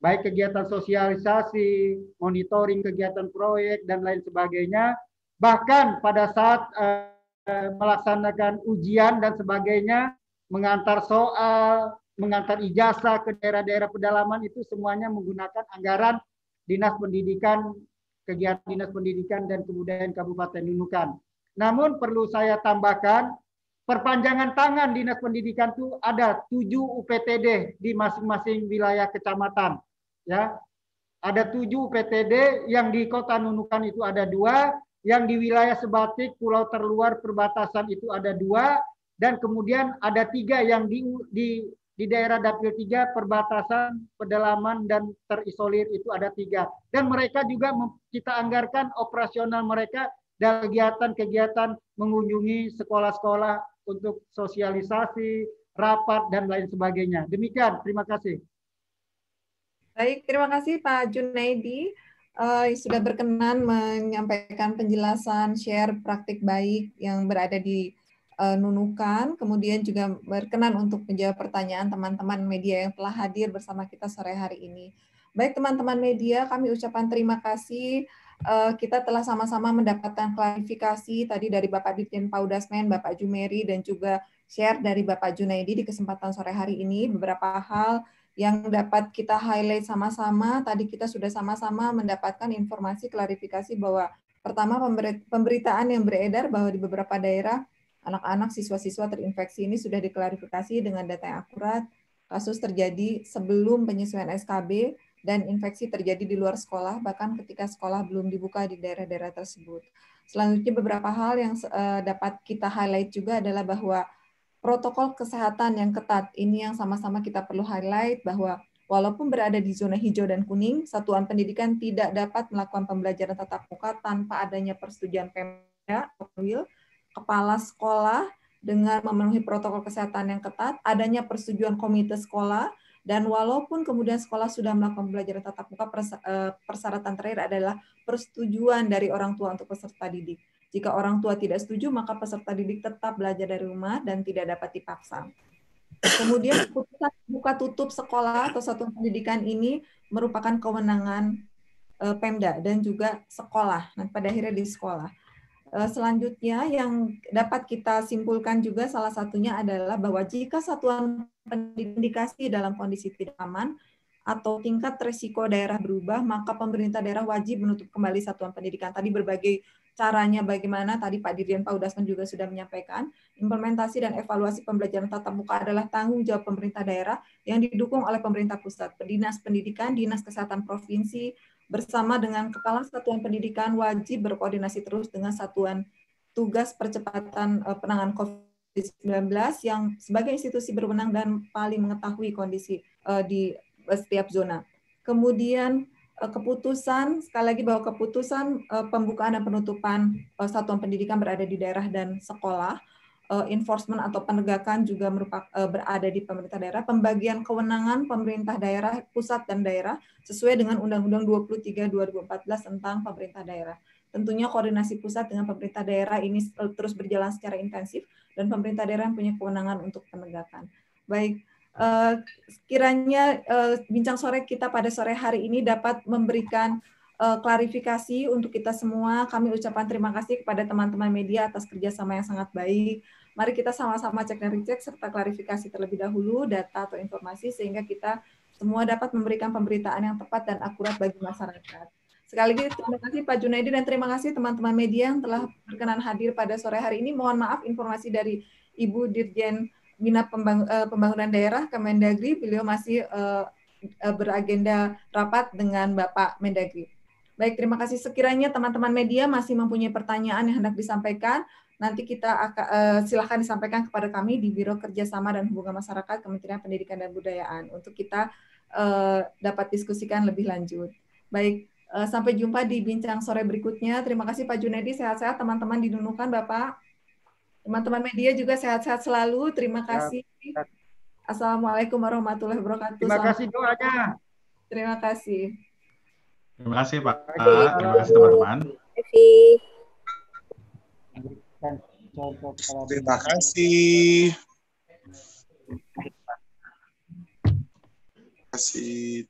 Baik kegiatan sosialisasi, monitoring kegiatan proyek, dan lain sebagainya. Bahkan pada saat melaksanakan ujian dan sebagainya, mengantar soal, mengantar ijazah ke daerah-daerah pedalaman, itu semuanya menggunakan anggaran Dinas Pendidikan, kegiatan Dinas Pendidikan dan Kebudayaan Kabupaten Nunukan. Namun perlu saya tambahkan, perpanjangan tangan Dinas Pendidikan itu ada 7 UPTD di masing-masing wilayah kecamatan. Ya, ada 7 PTD, yang di Kota Nunukan itu ada 2, yang di wilayah Sebatik, Pulau Terluar, perbatasan itu ada 2, dan kemudian ada 3 yang di daerah Dapil 3, perbatasan, pedalaman, dan terisolir itu ada 3. Dan mereka juga kita anggarkan operasional mereka dan kegiatan-kegiatan mengunjungi sekolah-sekolah untuk sosialisasi, rapat, dan lain sebagainya. Demikian, terima kasih. Baik, terima kasih Pak Junaidi sudah berkenan menyampaikan penjelasan share praktik baik yang berada di Nunukan, kemudian juga berkenan untuk menjawab pertanyaan teman-teman media yang telah hadir bersama kita sore hari ini. Baik teman-teman media, kami ucapkan terima kasih. Kita telah sama-sama mendapatkan klarifikasi tadi dari Bapak Dirjen Paudasmen, Bapak Jumeri, dan juga share dari Bapak Junaidi di kesempatan sore hari ini. Beberapa hal yang dapat kita highlight sama-sama, tadi kita sudah sama-sama mendapatkan informasi klarifikasi bahwa pertama pemberitaan yang beredar bahwa di beberapa daerah anak-anak siswa-siswa terinfeksi ini sudah diklarifikasi dengan data yang akurat, kasus terjadi sebelum penyesuaian SKB, dan infeksi terjadi di luar sekolah, bahkan ketika sekolah belum dibuka di daerah-daerah tersebut. Selanjutnya beberapa hal yang dapat kita highlight juga adalah bahwa protokol kesehatan yang ketat ini yang sama-sama kita perlu highlight bahwa walaupun berada di zona hijau dan kuning, satuan pendidikan tidak dapat melakukan pembelajaran tatap muka tanpa adanya persetujuan Pemda, kepala sekolah dengan memenuhi protokol kesehatan yang ketat, adanya persetujuan komite sekolah, dan walaupun kemudian sekolah sudah melakukan pembelajaran tatap muka, persyaratan terakhir adalah persetujuan dari orang tua untuk peserta didik. Jika orang tua tidak setuju, maka peserta didik tetap belajar dari rumah dan tidak dapat dipaksa. Kemudian keputusan buka tutup sekolah atau satuan pendidikan ini merupakan kewenangan Pemda dan juga sekolah. Nah, pada akhirnya di sekolah. Selanjutnya yang dapat kita simpulkan juga salah satunya adalah bahwa jika satuan pendidikan dalam kondisi tidak aman atau tingkat risiko daerah berubah, maka pemerintah daerah wajib menutup kembali satuan pendidikan. Tadi berbagai caranya bagaimana, tadi Pak Dirjen Pak Udasman juga sudah menyampaikan, implementasi dan evaluasi pembelajaran tatap muka adalah tanggung jawab pemerintah daerah yang didukung oleh pemerintah pusat, Dinas Pendidikan, Dinas Kesehatan Provinsi, bersama dengan Kepala Satuan Pendidikan wajib berkoordinasi terus dengan Satuan Tugas Percepatan Penanganan COVID-19 yang sebagai institusi berwenang dan paling mengetahui kondisi di setiap zona. Kemudian keputusan, sekali lagi bahwa keputusan pembukaan dan penutupan satuan pendidikan berada di daerah dan sekolah, enforcement atau penegakan juga berada di pemerintah daerah, pembagian kewenangan pemerintah daerah, pusat dan daerah sesuai dengan Undang-Undang 23 2014 tentang pemerintah daerah. Tentunya koordinasi pusat dengan pemerintah daerah ini terus berjalan secara intensif dan pemerintah daerah punya kewenangan untuk penegakan. Baik, kiranya bincang sore kita pada sore hari ini dapat memberikan klarifikasi untuk kita semua. Kami ucapkan terima kasih kepada teman-teman media atas kerjasama yang sangat baik. Mari kita sama-sama cek dan recheck serta klarifikasi terlebih dahulu data atau informasi sehingga kita semua dapat memberikan pemberitaan yang tepat dan akurat bagi masyarakat. Sekali lagi terima kasih Pak Junaidi dan terima kasih teman-teman media yang telah berkenan hadir pada sore hari ini. Mohon maaf informasi dari Ibu Dirjen Bina Pembangunan Daerah Kemendagri, beliau masih beragenda rapat dengan Bapak Mendagri. Baik, terima kasih. Sekiranya teman-teman media masih mempunyai pertanyaan yang hendak disampaikan, nanti kita akan silakan disampaikan kepada kami di Biro Kerjasama dan Hubungan Masyarakat Kementerian Pendidikan dan Kebudayaan untuk kita dapat diskusikan lebih lanjut. Baik, sampai jumpa di bincang sore berikutnya. Terima kasih Pak Junaidi, sehat-sehat teman-teman di Nunukan Bapak. Teman-teman media juga sehat-sehat selalu. Terima kasih. Assalamualaikum warahmatullahi wabarakatuh. Terima kasih doanya. Terima kasih. Terima kasih Pak. Terima kasih teman-teman. Terima kasih. Terima kasih.